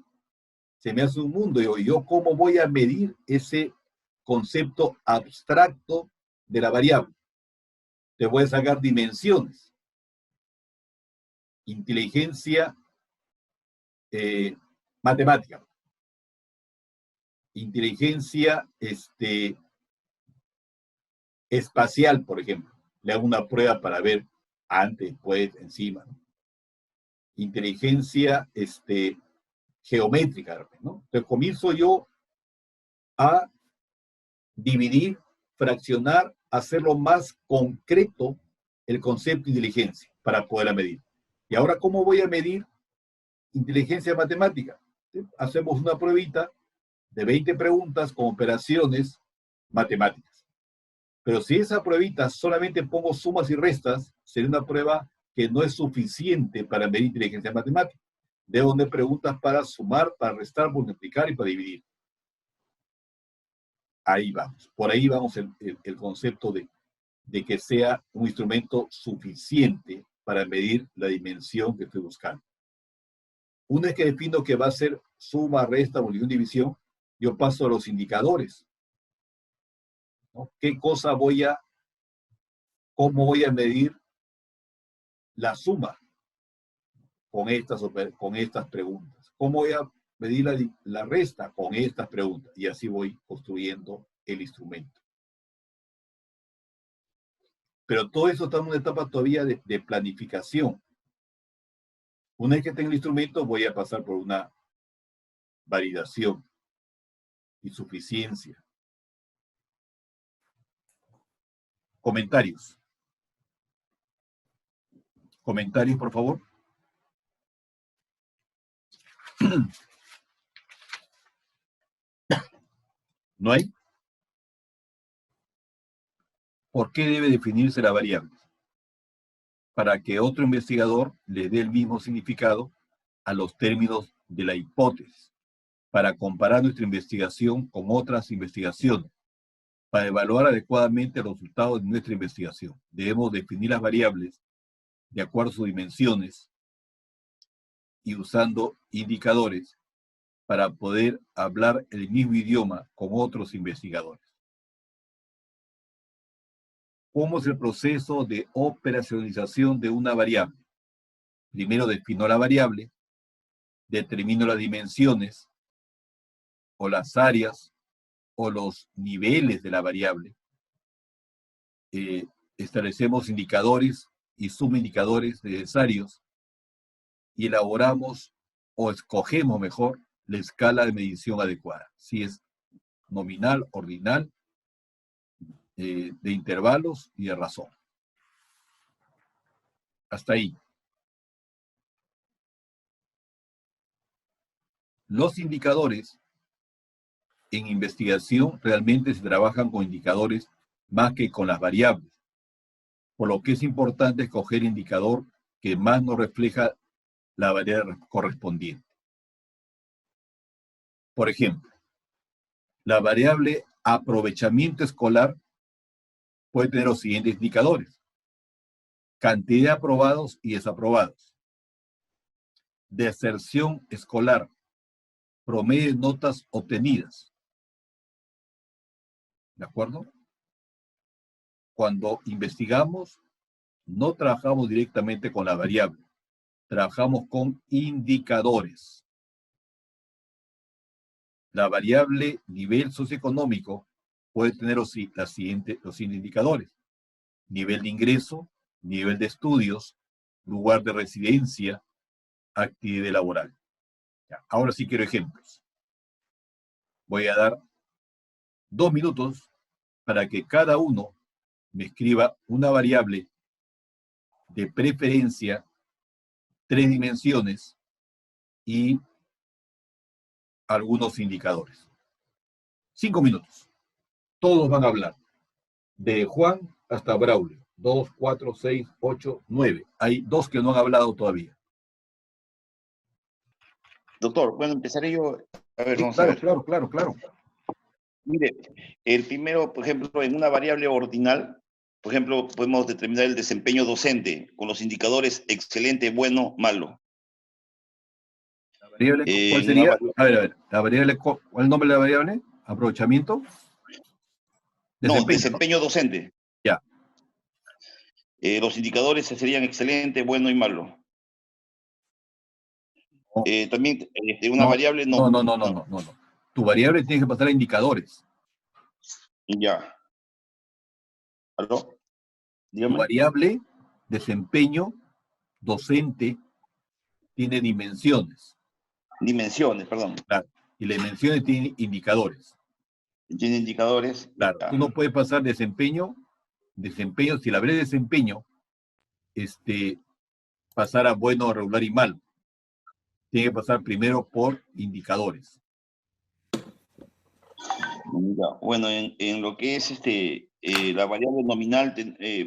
se me hace un mundo. Yo ¿cómo voy a medir ese concepto abstracto de la variable? Te voy a sacar dimensiones. Inteligencia matemática. Inteligencia espacial, por ejemplo. Le hago una prueba para ver antes, después, encima, ¿no? Inteligencia geométrica, ¿no? Entonces comienzo yo a dividir, fraccionar, hacerlo más concreto el concepto de inteligencia para poderla medir. Y ahora, ¿cómo voy a medir inteligencia matemática? ¿Sí? Hacemos una pruebita de 20 preguntas con operaciones matemáticas. Pero si esa pruebita solamente pongo sumas y restas, sería una prueba que no es suficiente para medir inteligencia matemática. Debo poner preguntas para sumar, para restar, multiplicar y para dividir. Ahí vamos. Por ahí vamos el concepto de que sea un instrumento suficiente para medir la dimensión que estoy buscando. Una vez que defino que va a ser suma, resta, multiplicación, división, yo paso a los indicadores. ¿no? ¿Cómo voy a medir la suma con estas preguntas? ¿Cómo voy a medir la resta con estas preguntas? Y así voy construyendo el instrumento. Pero todo eso está en una etapa todavía de planificación. Una vez que tenga el instrumento, voy a pasar por una validación y suficiencia. Comentarios. Comentarios, por favor. ¿No hay? ¿Por qué debe definirse la variable? Para que otro investigador le dé el mismo significado a los términos de la hipótesis, para comparar nuestra investigación con otras investigaciones, para evaluar adecuadamente los resultados de nuestra investigación. Debemos definir las variables de acuerdo a sus dimensiones y usando indicadores para poder hablar el mismo idioma con otros investigadores. ¿Cómo es el proceso de operacionalización de una variable? Primero defino la variable, determino las dimensiones o las áreas o los niveles de la variable. Establecemos indicadores y subindicadores necesarios y elaboramos o escogemos mejor la escala de medición adecuada. Si es nominal, ordinal, de intervalos y de razón. Hasta ahí. Los indicadores en investigación realmente se trabajan con indicadores más que con las variables, por lo que es importante escoger el indicador que más nos refleja la variable correspondiente. Por ejemplo, la variable aprovechamiento escolar puede tener los siguientes indicadores: cantidad de aprobados y desaprobados, deserción escolar, promedio de notas obtenidas. ¿De acuerdo? Cuando investigamos, no trabajamos directamente con la variable, trabajamos con indicadores. La variable nivel socioeconómico puede tener los siguientes indicadores: nivel de ingreso, nivel de estudios, lugar de residencia, actividad laboral. Ya, ahora sí quiero ejemplos. Voy a dar 2 minutos para que cada uno me escriba una variable de preferencia, 3 dimensiones y algunos indicadores. 5 minutos. Todos van a hablar. De Juan hasta Braulio. 2, 4, 6, 8, 9. Hay 2 que no han hablado todavía. Doctor, bueno, empezaré yo. A ver, Sí, vamos a ver. Claro. Mire, el primero, por ejemplo, en una variable ordinal, por ejemplo, podemos determinar el desempeño docente con los indicadores excelente, bueno, malo. ¿La variable cuál sería? A ver. ¿La variable, cuál es el nombre de la variable? ¿Aprovechamiento? Desempeño docente. Ya. Los indicadores serían excelente, bueno y malo. También una variable no. Tu variable tiene que pasar a indicadores. Ya. ¿Aló? Dígame. Tu variable, desempeño docente, tiene dimensiones. Dimensiones, perdón. Claro. Y las dimensiones tienen indicadores. Tiene indicadores. Claro. Tú no puedes pasar desempeño, si la variable de desempeño, pasar a bueno, regular y malo. Tiene que pasar primero por indicadores. Bueno, en lo que es la variable nominal,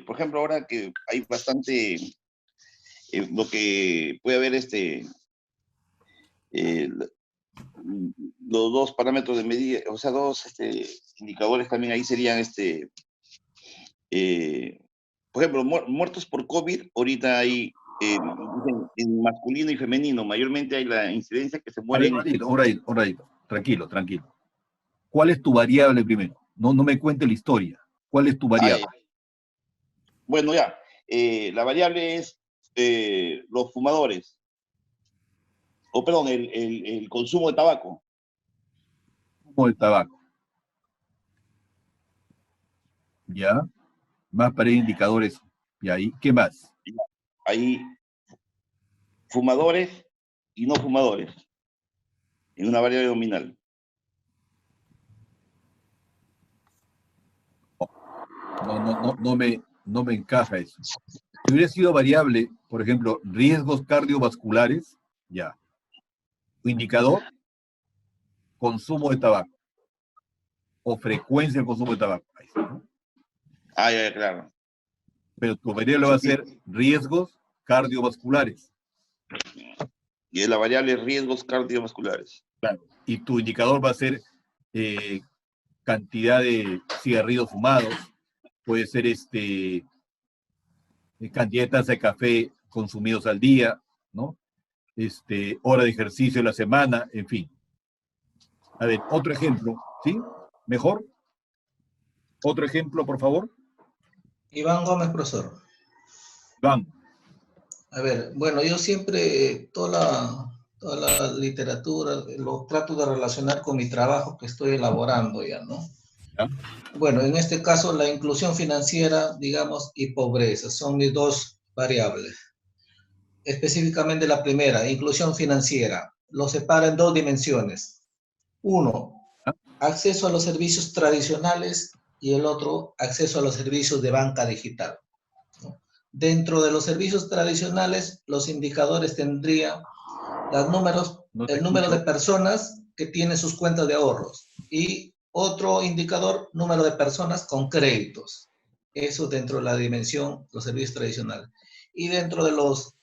por ejemplo, ahora que hay bastante, lo que puede haber los 2 parámetros de medida, o sea, 2 indicadores también ahí serían por ejemplo, muertos por COVID, ahorita hay en masculino y femenino, mayormente hay la incidencia que se mueren. Tranquilo. ¿Cuál es tu variable primero? No me cuente la historia. ¿Cuál es tu variable? Bueno, ya. La variable es los fumadores. O perdón, el consumo de tabaco. Consumo de tabaco. Ya. Más para indicadores. Y ahí, ¿qué más? Ahí, fumadores y no fumadores. En una variable nominal. No me encaja eso. Si hubiera sido variable, por ejemplo, riesgos cardiovasculares, ya. Indicador, consumo de tabaco. O frecuencia del consumo de tabaco. Ahí está, ¿no? Ya, claro. Pero tu variable va a ser riesgos cardiovasculares. Y la variable riesgos cardiovasculares. Claro. Y tu indicador va a ser cantidad de cigarrillos fumados, puede ser cantidad de tazas de café consumidos al día, ¿no? Hora de ejercicio en la semana, en fin. A ver, otro ejemplo, ¿sí? ¿Mejor? Otro ejemplo, por favor. Iván Gómez, profesor. Iván. A ver, bueno, yo siempre, toda la literatura, lo trato de relacionar con mi trabajo que estoy elaborando ya, ¿no? ¿Ya? Bueno, en este caso, la inclusión financiera, digamos, y pobreza son mis dos variables. Específicamente la primera, inclusión financiera, lo separa en dos dimensiones. Uno, acceso a los servicios tradicionales y el otro, acceso a los servicios de banca digital, ¿no? Dentro de los servicios tradicionales, los indicadores tendrían el número de personas que tienen sus cuentas de ahorros y otro indicador, número de personas con créditos. Eso dentro de la dimensión, los servicios tradicionales. Y dentro de los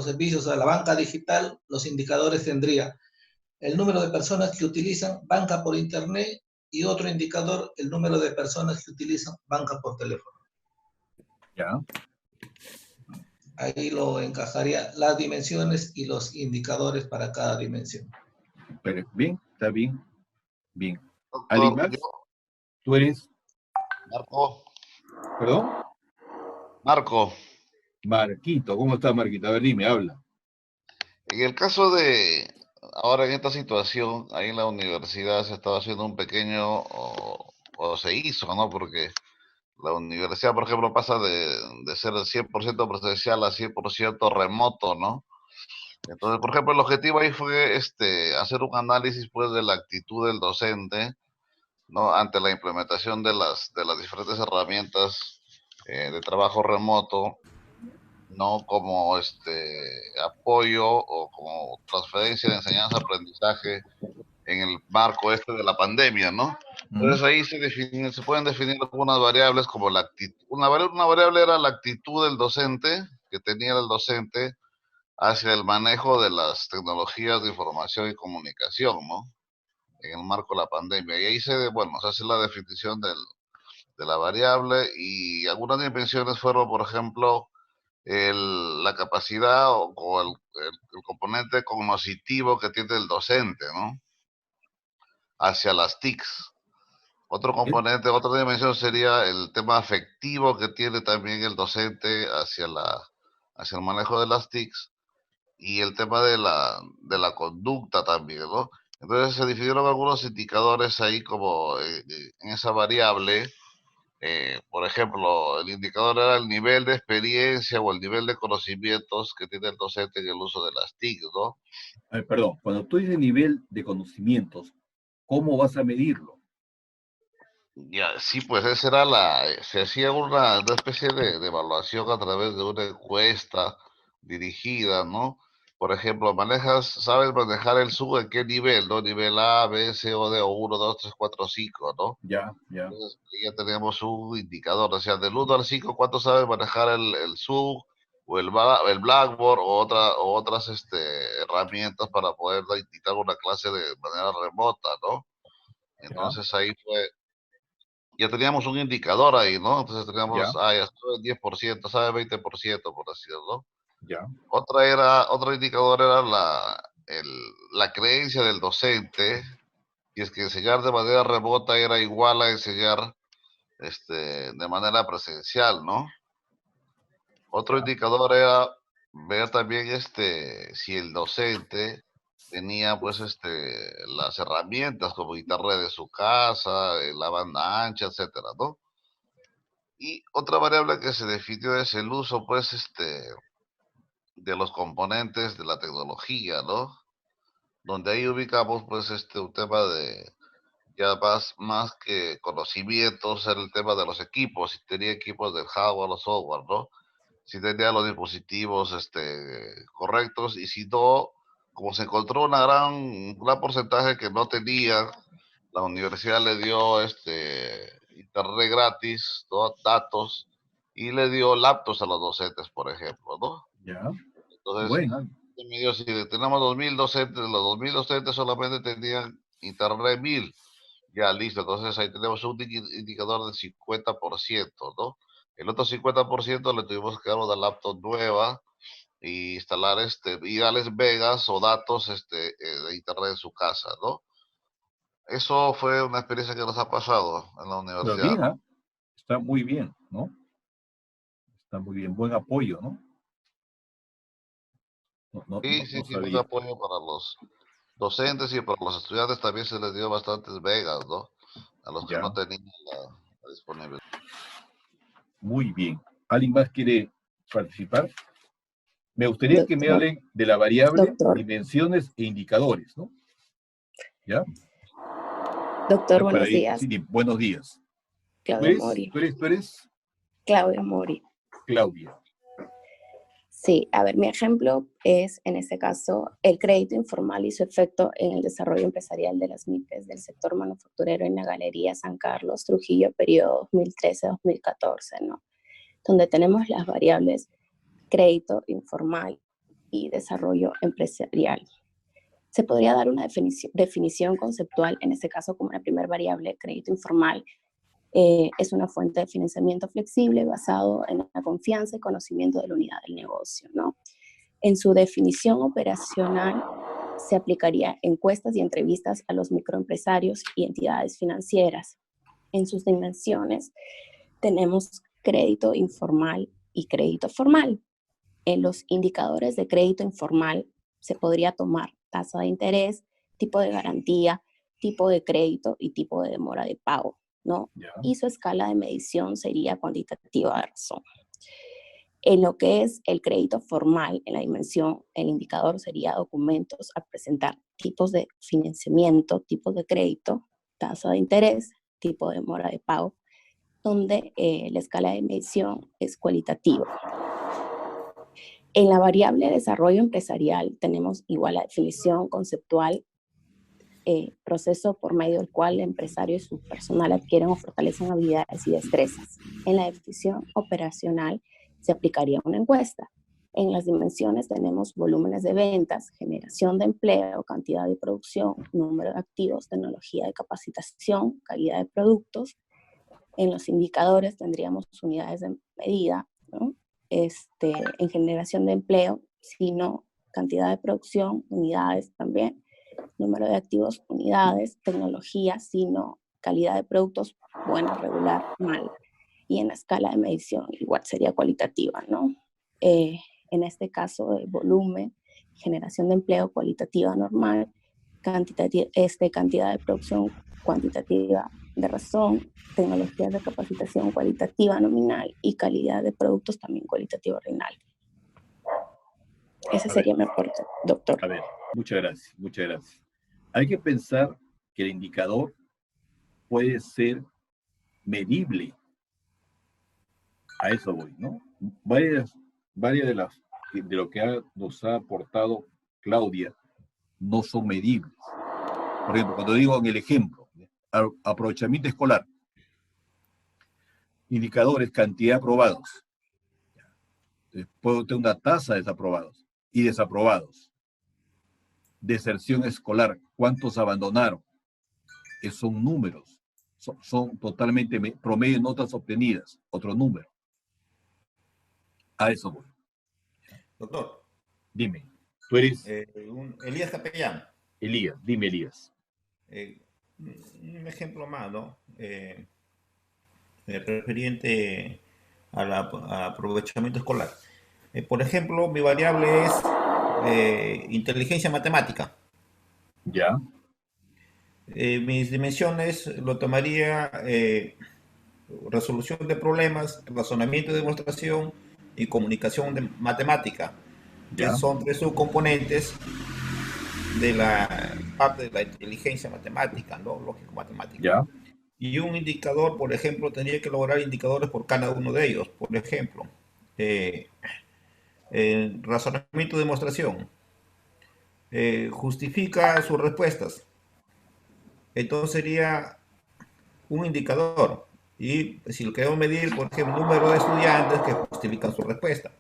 servicios de la banca digital, los indicadores tendrían el número de personas que utilizan banca por internet y otro indicador, el número de personas que utilizan banca por teléfono. Ya. Ahí lo encajaría las dimensiones y los indicadores para cada dimensión. Pero bien, está bien. Bien. Doctor, ¿Alguien más? ¿Tú eres? Marco. ¿Perdón? Marco. Marquito, ¿cómo estás, Marquito? A ver, dime, habla. En el caso de, ahora en esta situación, ahí en la universidad se estaba haciendo un pequeño, o se hizo, ¿no? Porque la universidad, por ejemplo, pasa de ser 100% presencial a 100% remoto, ¿no? Entonces, por ejemplo, el objetivo ahí fue hacer un análisis, pues, de la actitud del docente, ¿no? Ante la implementación de las diferentes herramientas de trabajo remoto, no como apoyo o como transferencia de enseñanza-aprendizaje en el marco de la pandemia, ¿no? Entonces ahí se pueden definir algunas variables como la actitud. Una variable era la actitud del docente, que tenía el docente hacia el manejo de las tecnologías de información y comunicación, ¿no? En el marco de la pandemia. Y ahí se hace la definición de la variable, y algunas dimensiones fueron, por ejemplo, la capacidad o el componente cognoscitivo que tiene el docente, ¿no? Hacia las TICs. Otro componente, otra dimensión sería el tema afectivo que tiene también el docente hacia el manejo de las TICs, y el tema de la conducta también, ¿no? Entonces se definieron algunos indicadores ahí como en esa variable. Por ejemplo, el indicador era el nivel de experiencia o el nivel de conocimientos que tiene el docente en el uso de las TIC, ¿no? Perdón, cuando tú dices nivel de conocimientos, ¿cómo vas a medirlo? Ya, sí, pues se hacía una especie de evaluación a través de una encuesta dirigida, ¿no? Por ejemplo, sabes manejar el SUB en qué nivel, ¿no? Nivel A, B, C o D, o 1, 2, 3, 4, 5, ¿no? Ya. Entonces, ya tenemos un indicador, o sea, del 1 al 5, ¿cuánto sabes manejar el SUB o el Blackboard o otras herramientas para poder dictar una clase de manera remota, ¿no? Entonces ahí ya teníamos un indicador ahí, ¿no? Entonces teníamos, ya sabe 10%, sabe 20%, por decirlo, ¿no? Ya. Otro indicador era la creencia del docente, y es que enseñar de manera remota era igual a enseñar de manera presencial, ¿no? Otro indicador era ver también si el docente tenía pues las herramientas como internet de su casa, la banda ancha, etcétera, ¿no? Y otra variable que se definió es el uso pues de los componentes de la tecnología, ¿no? Donde ahí ubicamos pues un tema de ya más que conocimientos, era el tema de los equipos, si tenía equipos del hardware o software, ¿no? Si tenía los dispositivos correctos, y si no, como se encontró un gran porcentaje que no tenía, la universidad le dio internet gratis, ¿no? Datos, y le dio laptops a los docentes, por ejemplo, ¿no? Ya. Entonces, Bueno. si tenemos 2.000 docentes, los 2.000 docentes solamente tenían internet 1.000, ya listo, entonces ahí tenemos un indicador del 50%, ¿no? El otro 50% le tuvimos que dar una laptop nueva y instalar y darles megas o datos de internet en su casa, ¿no? Eso fue una experiencia que nos ha pasado en la Pero universidad, bien, ¿no? Está muy bien, ¿no? Está muy bien, buen apoyo, ¿no? Sí, buen apoyo para los docentes y para los estudiantes también se les dio bastantes megas, ¿no? A los que no tenían la disponibilidad. Muy bien. ¿Alguien más quiere participar? Me gustaría que me hablen de la variable, dimensiones e indicadores, ¿no? ¿Ya? Doctor, buenos días. Sí, buenos días. Claudia Mori. ¿Tú eres? Claudia Mori. Claudia. Sí, a ver, mi ejemplo es, en este caso, el crédito informal y su efecto en el desarrollo empresarial de las MIPES del sector manufacturero en la Galería San Carlos, Trujillo, periodo 2013-2014, ¿no? Donde tenemos las variables crédito informal y desarrollo empresarial. Se podría dar una definición conceptual, en este caso como la primera variable, crédito informal, es una fuente de financiamiento flexible basado en la confianza y conocimiento de la unidad del negocio, ¿no? En su definición operacional se aplicaría encuestas y entrevistas a los microempresarios y entidades financieras. En sus dimensiones tenemos crédito informal y crédito formal. En los indicadores de crédito informal se podría tomar tasa de interés, tipo de garantía, tipo de crédito y tipo de demora de pago, ¿no? Y su escala de medición sería cuantitativa de razón. En lo que es el crédito formal, en la dimensión, el indicador sería documentos a presentar, tipos de financiamiento, tipos de crédito, tasa de interés, tipo de demora de pago, donde la escala de medición es cualitativa. En la variable desarrollo empresarial tenemos igual la definición conceptual, proceso por medio del cual el empresario y su personal adquieren o fortalecen habilidades y destrezas. En la definición operacional se aplicaría una encuesta. En las dimensiones tenemos volúmenes de ventas, generación de empleo, cantidad de producción, número de activos, tecnología de capacitación, calidad de productos. En los indicadores tendríamos unidades de medida, ¿no? En generación de empleo, sino cantidad de producción, unidades también, número de activos, unidades, tecnología, sino calidad de productos, buena, regular, mal. Y en la escala de medición igual sería cualitativa, ¿no? En este caso, volumen, generación de empleo cualitativa normal, cantidad de producción cuantitativa de razón, tecnologías de capacitación cualitativa nominal y calidad de productos también cualitativa ordinal. Ese sería mi aporte, doctor. A ver, muchas gracias, muchas gracias. Hay que pensar que el indicador puede ser medible. A eso voy, ¿no? Varias de lo que nos ha aportado Claudia no son medibles. Por ejemplo, cuando digo en el ejemplo, aprovechamiento escolar, indicadores, cantidad de aprobados. Puedo tener una tasa de desaprobados y desaprobados. Deserción escolar, ¿cuántos abandonaron? Esos son números, son totalmente promedio de notas obtenidas, otro número. A eso voy. Doctor. Dime, tú eres... Elías Capellán. Elías, dime Elías. Un ejemplo más, ¿no? referente al aprovechamiento escolar. Por ejemplo, mi variable es inteligencia matemática. Ya. Mis dimensiones lo tomaría resolución de problemas, razonamiento de demostración y comunicación matemática, que Ya. son tres subcomponentes de la parte de la inteligencia matemática, ¿no? Lógico-matemática. Ya. Y un indicador, por ejemplo, tendría que lograr indicadores por cada uno de ellos. Por ejemplo, razonamiento de demostración. Justifica sus respuestas. Entonces sería un indicador. Y si lo queremos medir, por ejemplo, el número de estudiantes que justifican su respuesta.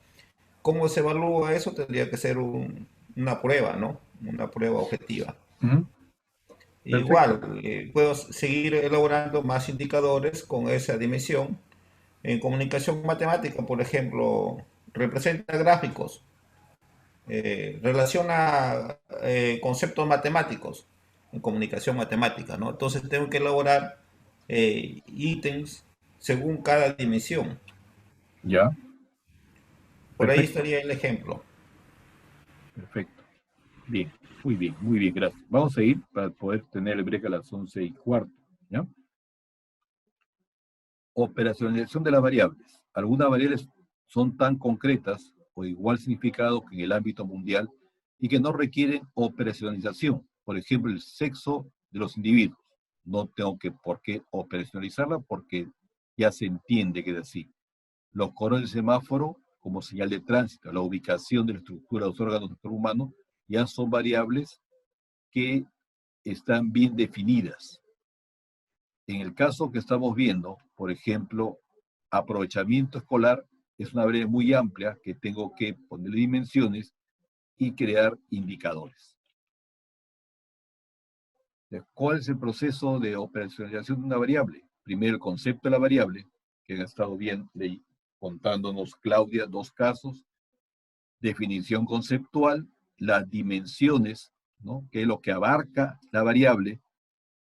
¿Cómo se evalúa eso? Tendría que ser una prueba, ¿no? Una prueba objetiva. Igual, puedo seguir elaborando más indicadores con esa dimensión. En comunicación matemática, por ejemplo, representa gráficos, relaciona conceptos matemáticos en comunicación matemática, ¿no? Entonces tengo que elaborar ítems según cada dimensión. Ya. Por ahí estaría el ejemplo. Perfecto. Bien, muy bien, gracias. Vamos a ir para poder tener el break a las 11:15, ¿ya? Operacionalización de las variables. Algunas variables son tan concretas o igual significado que en el ámbito mundial y que no requieren operacionalización. Por ejemplo, el sexo de los individuos. No tengo por qué operacionalizarla porque ya se entiende que es así. Los colores del semáforo como señal de tránsito, la ubicación de la estructura de los órganos del cuerpo humano, ya son variables que están bien definidas. En el caso que estamos viendo, por ejemplo, aprovechamiento escolar es una variable muy amplia que tengo que ponerle dimensiones y crear indicadores. ¿Cuál es el proceso de operacionalización de una variable? Primero, el concepto de la variable, que ha estado bien contándonos Claudia, 2 casos. Definición conceptual, las dimensiones, ¿no? Que es lo que abarca la variable,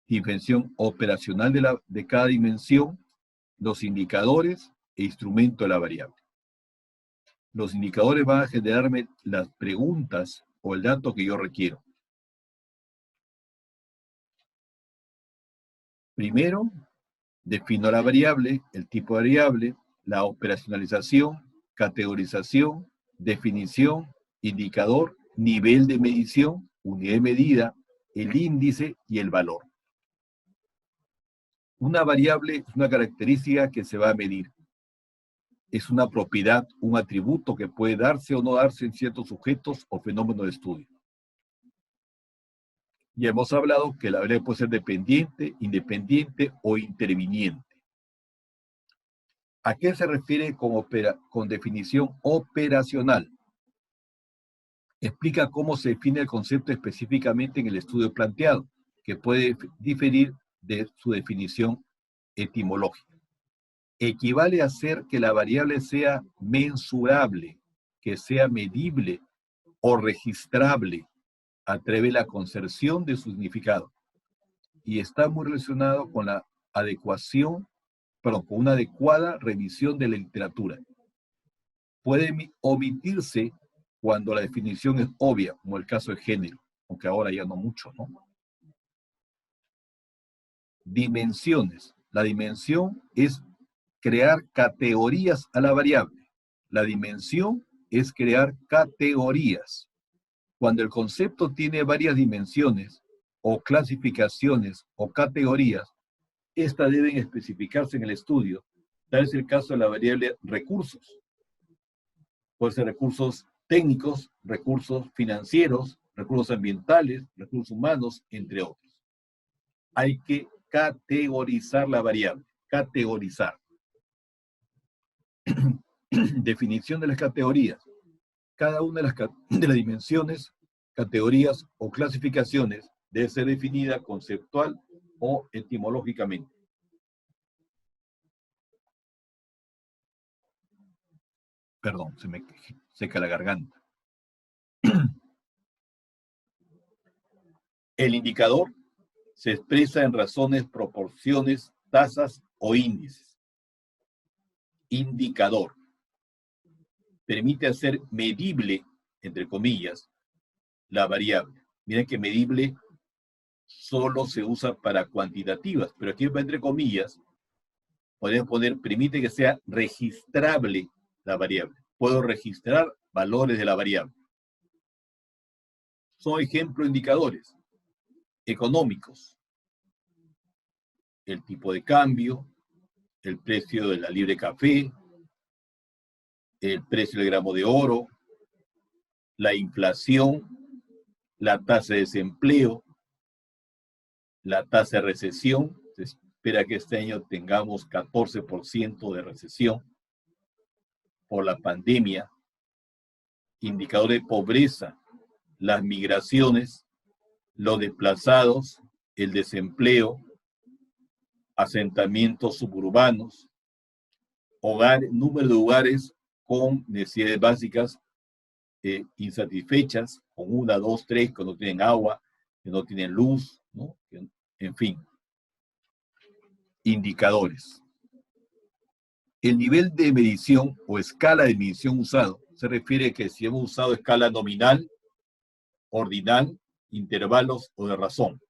dimensión operacional de cada dimensión, los indicadores e instrumento de la variable. Los indicadores van a generarme las preguntas o el dato que yo requiero. Primero, defino la variable, el tipo de variable, la operacionalización, categorización, definición, indicador, nivel de medición, unidad de medida, el índice y el valor. Una variable es una característica que se va a medir. Es una propiedad, un atributo que puede darse o no darse en ciertos sujetos o fenómenos de estudio. Ya hemos hablado que la variable puede ser dependiente, independiente o interviniente. ¿A qué se refiere con definición operacional? Explica cómo se define el concepto específicamente en el estudio planteado, que puede diferir de su definición etimológica. Equivale a hacer que la variable sea mensurable, que sea medible o registrable, atreve la conservación de su significado. Y está muy relacionado con la adecuación, con una adecuada revisión de la literatura. Puede omitirse cuando la definición es obvia, como el caso de género, aunque ahora ya no mucho, ¿no? Dimensiones. La dimensión es crear categorías a la variable. La dimensión es crear categorías. Cuando el concepto tiene varias dimensiones, o clasificaciones, o categorías, estas deben especificarse en el estudio. Tal es el caso de la variable recursos. Puede ser recursos técnicos, recursos financieros, recursos ambientales, recursos humanos, entre otros. Hay que categorizar la variable, categorizar. Definición de las categorías. Cada una de las dimensiones, categorías o clasificaciones debe ser definida conceptual o etimológicamente. Perdón, se me seca la garganta. El indicador se expresa en razones, proporciones, tasas o índices. indicador. Permite hacer medible, entre comillas, la variable. Miren que medible solo se usa para cuantitativas, pero aquí entre comillas podemos poner, permite que sea registrable la variable. Puedo registrar valores de la variable. Son ejemplos indicadores económicos. El tipo de cambio, el precio de la libre café, el precio del gramo de oro, la inflación, la tasa de desempleo, la tasa de recesión. Se espera que este año tengamos 14% de recesión por la pandemia. Indicador de pobreza, las migraciones, los desplazados, el desempleo, asentamientos suburbanos, número de hogares con necesidades básicas insatisfechas, con 1, 2, 3, que no tienen agua, que no tienen luz, ¿no? En fin. Indicadores. El nivel de medición o escala de medición usado se refiere a que si hemos usado escala nominal, ordinal, intervalos o de razón.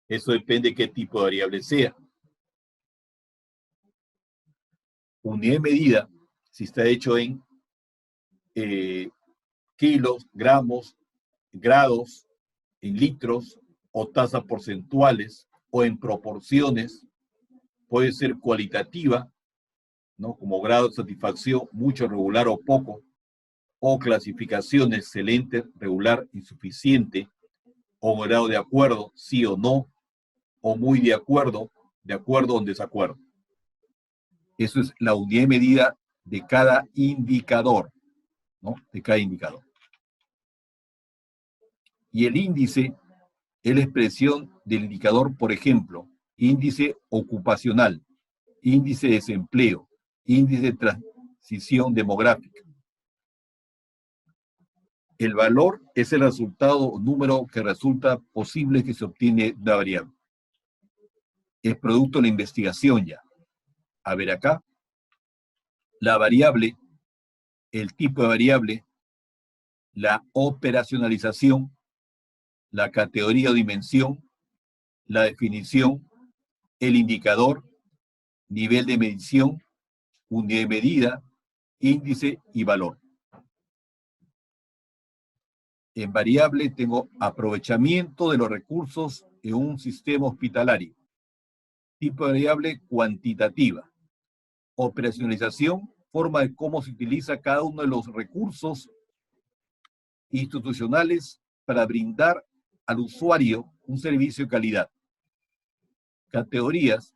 Eso depende de qué tipo de variable sea. Unidad de medida, si está hecho en kilos, gramos, grados, en litros, o tasas porcentuales, o en proporciones, puede ser cualitativa, ¿no? Como grado de satisfacción, mucho, regular o poco, o clasificación excelente, regular, insuficiente, o grado de acuerdo, sí o no, o muy de acuerdo o en desacuerdo. Eso es la unidad de medida de cada indicador, ¿no? De cada indicador. Y el índice es la expresión del indicador, por ejemplo, índice ocupacional, índice de desempleo, índice de transición demográfica. El valor es el resultado o número que resulta posible que se obtiene de una variable. Es producto de la investigación ya. A ver acá, la variable, el tipo de variable, la operacionalización, la categoría o dimensión, la definición, el indicador, nivel de medición, unidad de medida, índice y valor. En variable tengo aprovechamiento de los recursos en un sistema hospitalario. Tipo de variable cuantitativa. Operacionalización, forma de cómo se utiliza cada uno de los recursos institucionales para brindar al usuario un servicio de calidad. Categorías,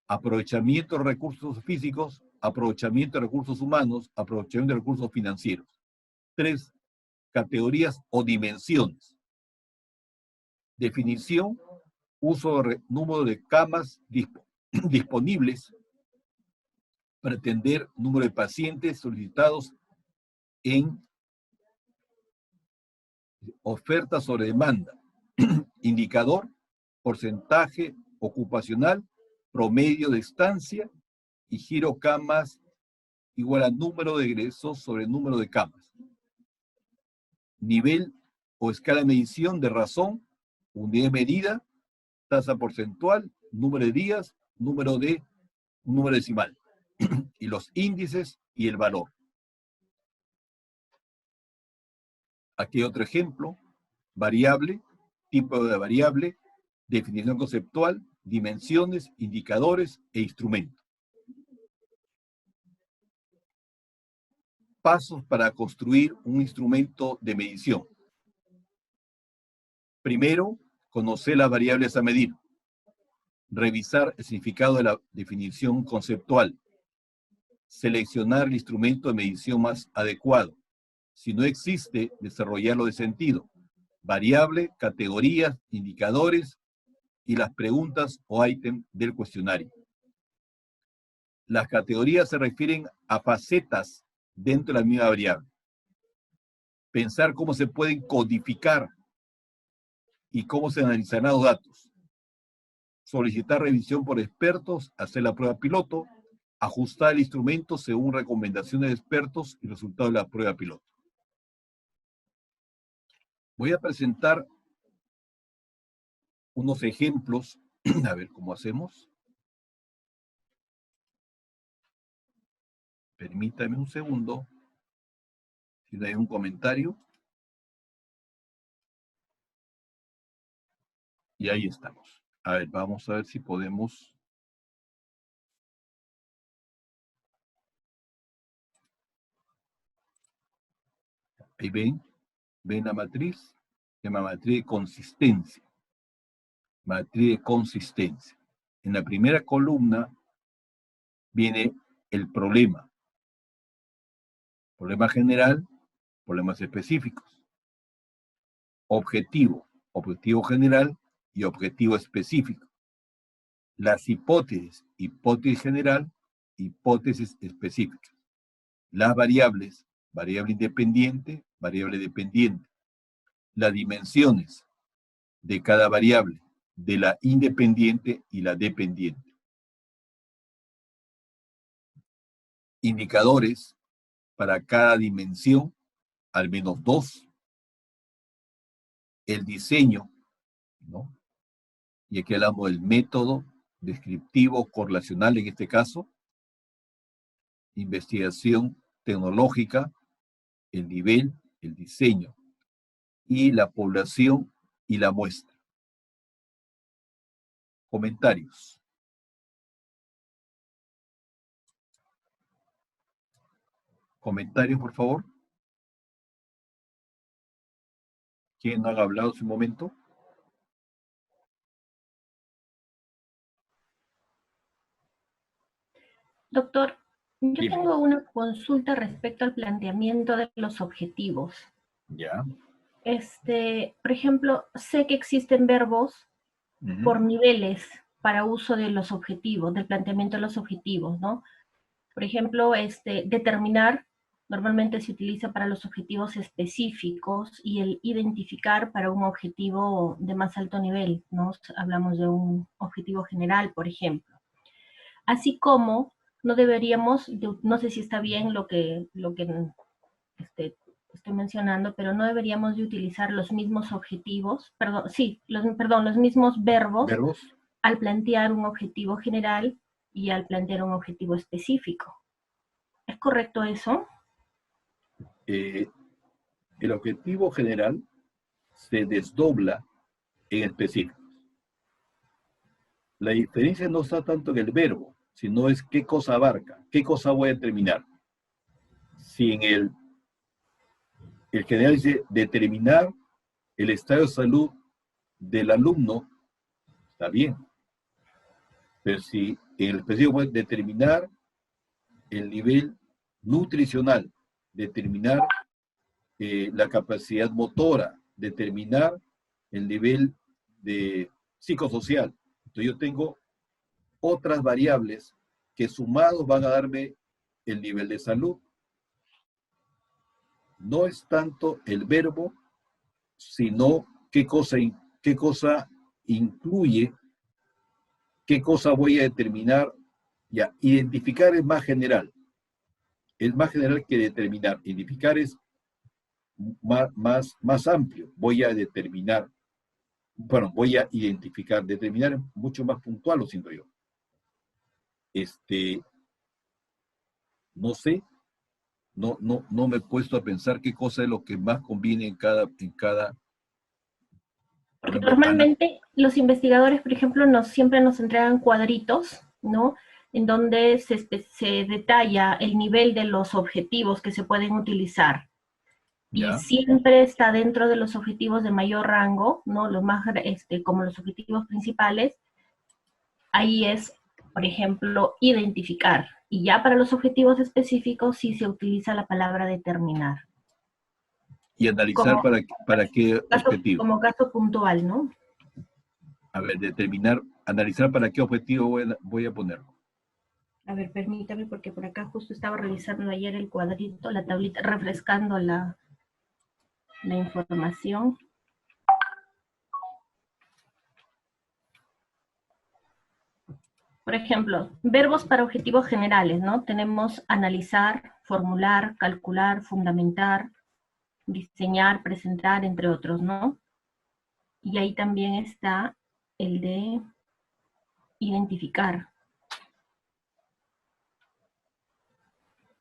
aprovechamiento de recursos físicos, aprovechamiento de recursos humanos, aprovechamiento de recursos financieros. 3 categorías o dimensiones. Definición, uso de número de camas disponibles para atender número de pacientes solicitados en oferta sobre demanda. Indicador, porcentaje ocupacional, promedio de estancia y giro camas igual a número de egresos sobre número de camas. Nivel o escala de medición de razón, unidad de medida, tasa porcentual, número de días, número decimal. Y los índices y el valor. Aquí hay otro ejemplo. Variable, tipo de variable, definición conceptual, dimensiones, indicadores e instrumentos. Pasos para construir un instrumento de medición. Primero, conocer las variables a medir. Revisar el significado de la definición conceptual. Seleccionar el instrumento de medición más adecuado. Si no existe, desarrollarlo de sentido. Variable, categorías, indicadores y las preguntas o ítem del cuestionario. Las categorías se refieren a facetas dentro de la misma variable. Pensar cómo se pueden codificar y cómo se analizarán los datos. Solicitar revisión por expertos, hacer la prueba piloto, Ajustar el instrumento según recomendaciones de expertos y resultados de la prueba piloto. Voy a presentar unos ejemplos, a ver cómo hacemos. Permítame un segundo. Si no hay un comentario. Y ahí estamos. A ver, vamos a ver si podemos. Ahí ven la matriz. Se llama matriz de consistencia. Matriz de consistencia. En la primera columna viene el problema. Problema general, problemas específicos. Objetivo, objetivo general y objetivo específico. Las hipótesis, hipótesis general, hipótesis específica. Las variables, variable independiente, variable dependiente. Las dimensiones de cada variable, de la independiente y la dependiente. Indicadores para cada dimensión, al menos 2. El diseño, ¿no? Y aquí hablamos del método descriptivo correlacional en este caso. Investigación tecnológica, el nivel, el diseño, y la población y la muestra. Comentarios. Comentarios, por favor. ¿Quién no ha hablado hace un momento? Doctor, yo tengo una consulta respecto al planteamiento de los objetivos. Ya. Por ejemplo, sé que existen verbos por niveles para uso de los objetivos, del planteamiento de los objetivos, ¿no? Por ejemplo, determinar normalmente se utiliza para los objetivos específicos y el identificar para un objetivo de más alto nivel, ¿no? Hablamos de un objetivo general, por ejemplo. Así como no deberíamos, no sé si está bien lo que estoy mencionando, pero no deberíamos de utilizar los mismos objetivos, los mismos verbos al plantear un objetivo general y al plantear un objetivo específico. ¿Es correcto eso? El objetivo general se desdobla en específicos. La diferencia no está tanto en el verbo, sino es qué cosa abarca, qué cosa voy a determinar. Si en el general dice determinar el estado de salud del alumno, está bien. Pero si en el específico puede determinar el nivel nutricional, determinar la capacidad motora, determinar el nivel de psicosocial. Entonces yo tengo otras variables que sumados van a darme el nivel de salud. No es tanto el verbo, sino qué cosa incluye, qué cosa voy a determinar. Ya, identificar es más general. Es más general que determinar. Identificar es más amplio. Voy a determinar, bueno, voy a identificar. Determinar es mucho más puntual, lo siento yo. No sé, no me he puesto a pensar qué cosa es lo que más conviene en cada. Porque normalmente los investigadores, por ejemplo, siempre nos entregan cuadritos, ¿no? En donde se detalla el nivel de los objetivos que se pueden utilizar. Y siempre está dentro de los objetivos de mayor rango, ¿no? Los más, como los objetivos principales. Ahí es, por ejemplo, identificar. Y ya para los objetivos específicos sí se utiliza la palabra determinar. Y analizar para qué objetivo. Como caso puntual, ¿no? A ver, analizar para qué objetivo voy a ponerlo. A ver, permítame, porque por acá justo estaba revisando ayer el cuadrito, la tablita, refrescando la información. Por ejemplo, verbos para objetivos generales, ¿no? Tenemos analizar, formular, calcular, fundamentar, diseñar, presentar, entre otros, ¿no? Y ahí también está el de identificar.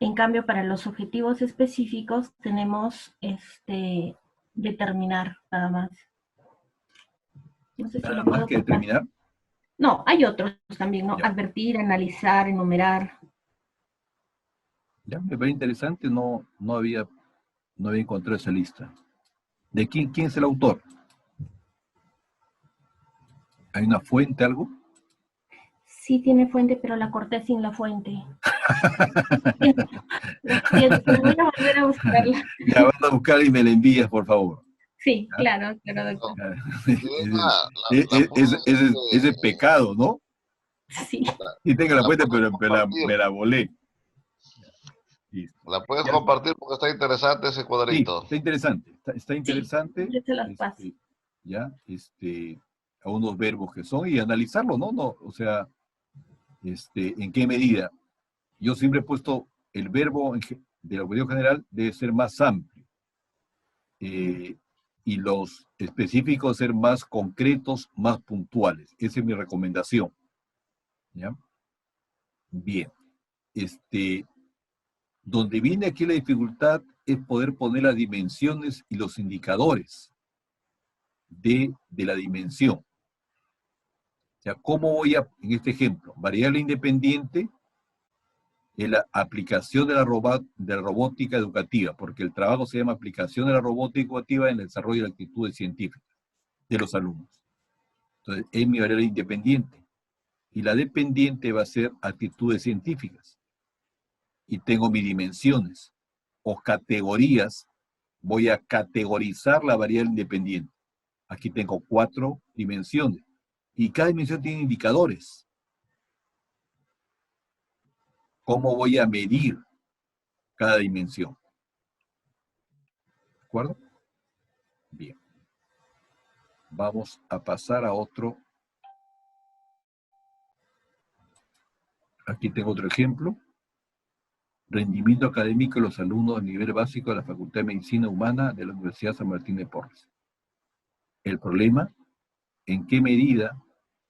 En cambio, para los objetivos específicos tenemos determinar, nada más. No sé si ¿Nada lo más puedo que determinar? No, hay otros también, ¿no? Ya. Advertir, analizar, enumerar. Ya, me parece interesante, no había encontrado esa lista. ¿De quién es el autor? ¿Hay una fuente, algo? Sí tiene fuente, pero la corté sin la fuente. Lo siento, pero voy a volver a buscarla. Ya, vas a buscar y me la envías, por favor. Sí, ¿Ah? claro, doctor. Ese pecado, ¿no? Sí. Y tengo la fuente, pero compartir. me la volé. La puedes Ya. compartir porque está interesante ese Sí, cuadrito. está interesante. Está interesante. Sí, yo te las paso. Ya, a unos verbos que son y analizarlo, ¿no? O sea, ¿en qué medida? Yo siempre he puesto el verbo de la opinión general debe ser más amplio. Y los específicos ser más concretos, más puntuales. Esa es mi recomendación. ¿Ya? Bien. Donde viene aquí la dificultad es poder poner las dimensiones y los indicadores de la dimensión. O sea, ¿cómo voy en este ejemplo? Variable independiente es la aplicación de la robótica educativa, porque el trabajo se llama aplicación de la robótica educativa en el desarrollo de actitudes científicas de los alumnos. Entonces, es mi variable independiente. Y la dependiente va a ser actitudes científicas. Y tengo mis dimensiones o categorías. Voy a categorizar la variable independiente. Aquí tengo 4 dimensiones. Y cada dimensión tiene indicadores. ¿Cómo voy a medir cada dimensión? ¿De acuerdo? Bien. Vamos a pasar a otro. Aquí tengo otro ejemplo. Rendimiento académico de los alumnos de nivel básico de la Facultad de Medicina Humana de la Universidad San Martín de Porres. El problema, ¿en qué medida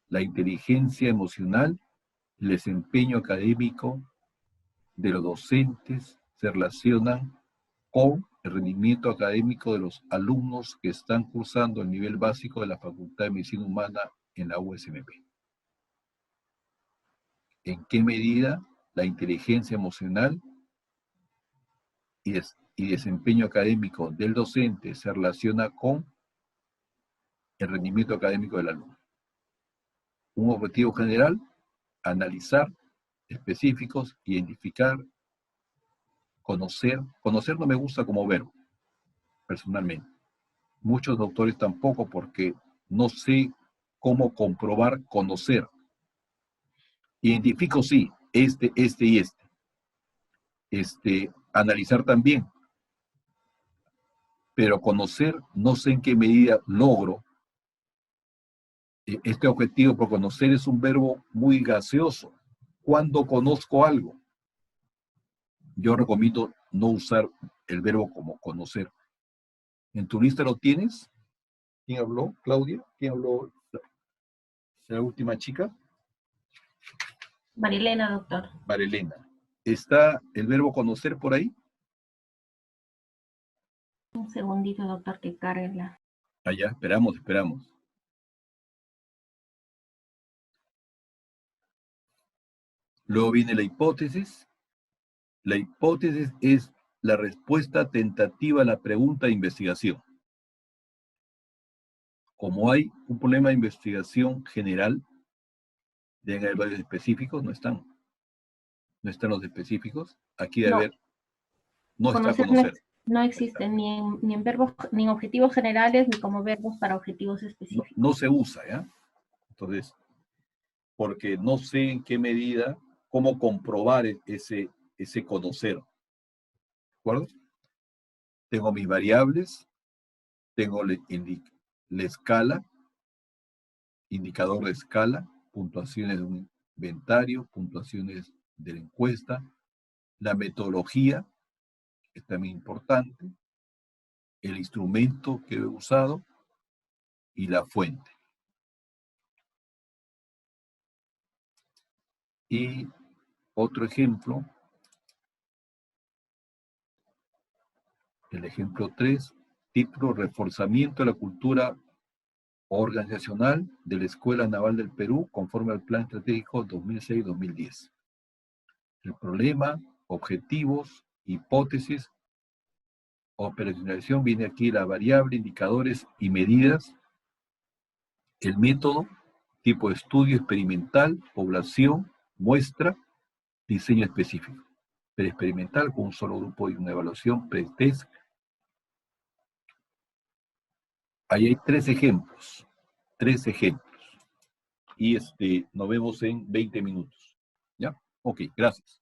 la inteligencia emocional y el desempeño académico de los docentes se relacionan con el rendimiento académico de los alumnos que están cursando el nivel básico de la Facultad de Medicina Humana en la USMP? ¿En qué medida la inteligencia emocional y desempeño académico del docente se relaciona con el rendimiento académico del alumno? Un objetivo general, analizar, específicos, identificar, conocer. Conocer no me gusta como verbo, personalmente. Muchos doctores tampoco, porque no sé cómo comprobar conocer. Identifico sí, este y este. Analizar también. Pero conocer, no sé en qué medida logro este objetivo, porque conocer es un verbo muy gaseoso. Cuando conozco algo, yo recomiendo no usar el verbo como conocer. ¿En tu lista lo tienes? ¿Quién habló? ¿Claudia? ¿Quién habló? ¿La última chica? Marilena, doctor. Marilena. ¿Está el verbo conocer por ahí? Un segundito, doctor, que cargue la... Allá, esperamos. Luego viene la hipótesis. La hipótesis es la respuesta tentativa a la pregunta de investigación. Como hay un problema de investigación general, deben haber varios específicos, no están los específicos. Aquí debe haber, no está conocer. No existe ni en verbos, ni en objetivos generales, ni como verbos para objetivos específicos. No se usa, ¿ya? Entonces, porque no sé en qué medida, cómo comprobar ese conocer. ¿De acuerdo? Tengo mis variables, tengo la escala, indicador de escala, puntuaciones inventario, puntuaciones de la encuesta, la metodología, que es también importante, el instrumento que he usado y la fuente. Y otro ejemplo, el ejemplo 3, título Reforzamiento de la cultura organizacional de la Escuela Naval del Perú conforme al Plan Estratégico 2006-2010. El problema, objetivos, hipótesis, operacionalización, viene aquí la variable, indicadores y medidas, el método, tipo de estudio experimental, población, muestra, diseño específico. Experimental con un solo grupo y una evaluación, pretest. Ahí hay 3 ejemplos. 3 ejemplos. Y nos vemos en 20 minutos. ¿Ya? Ok, gracias.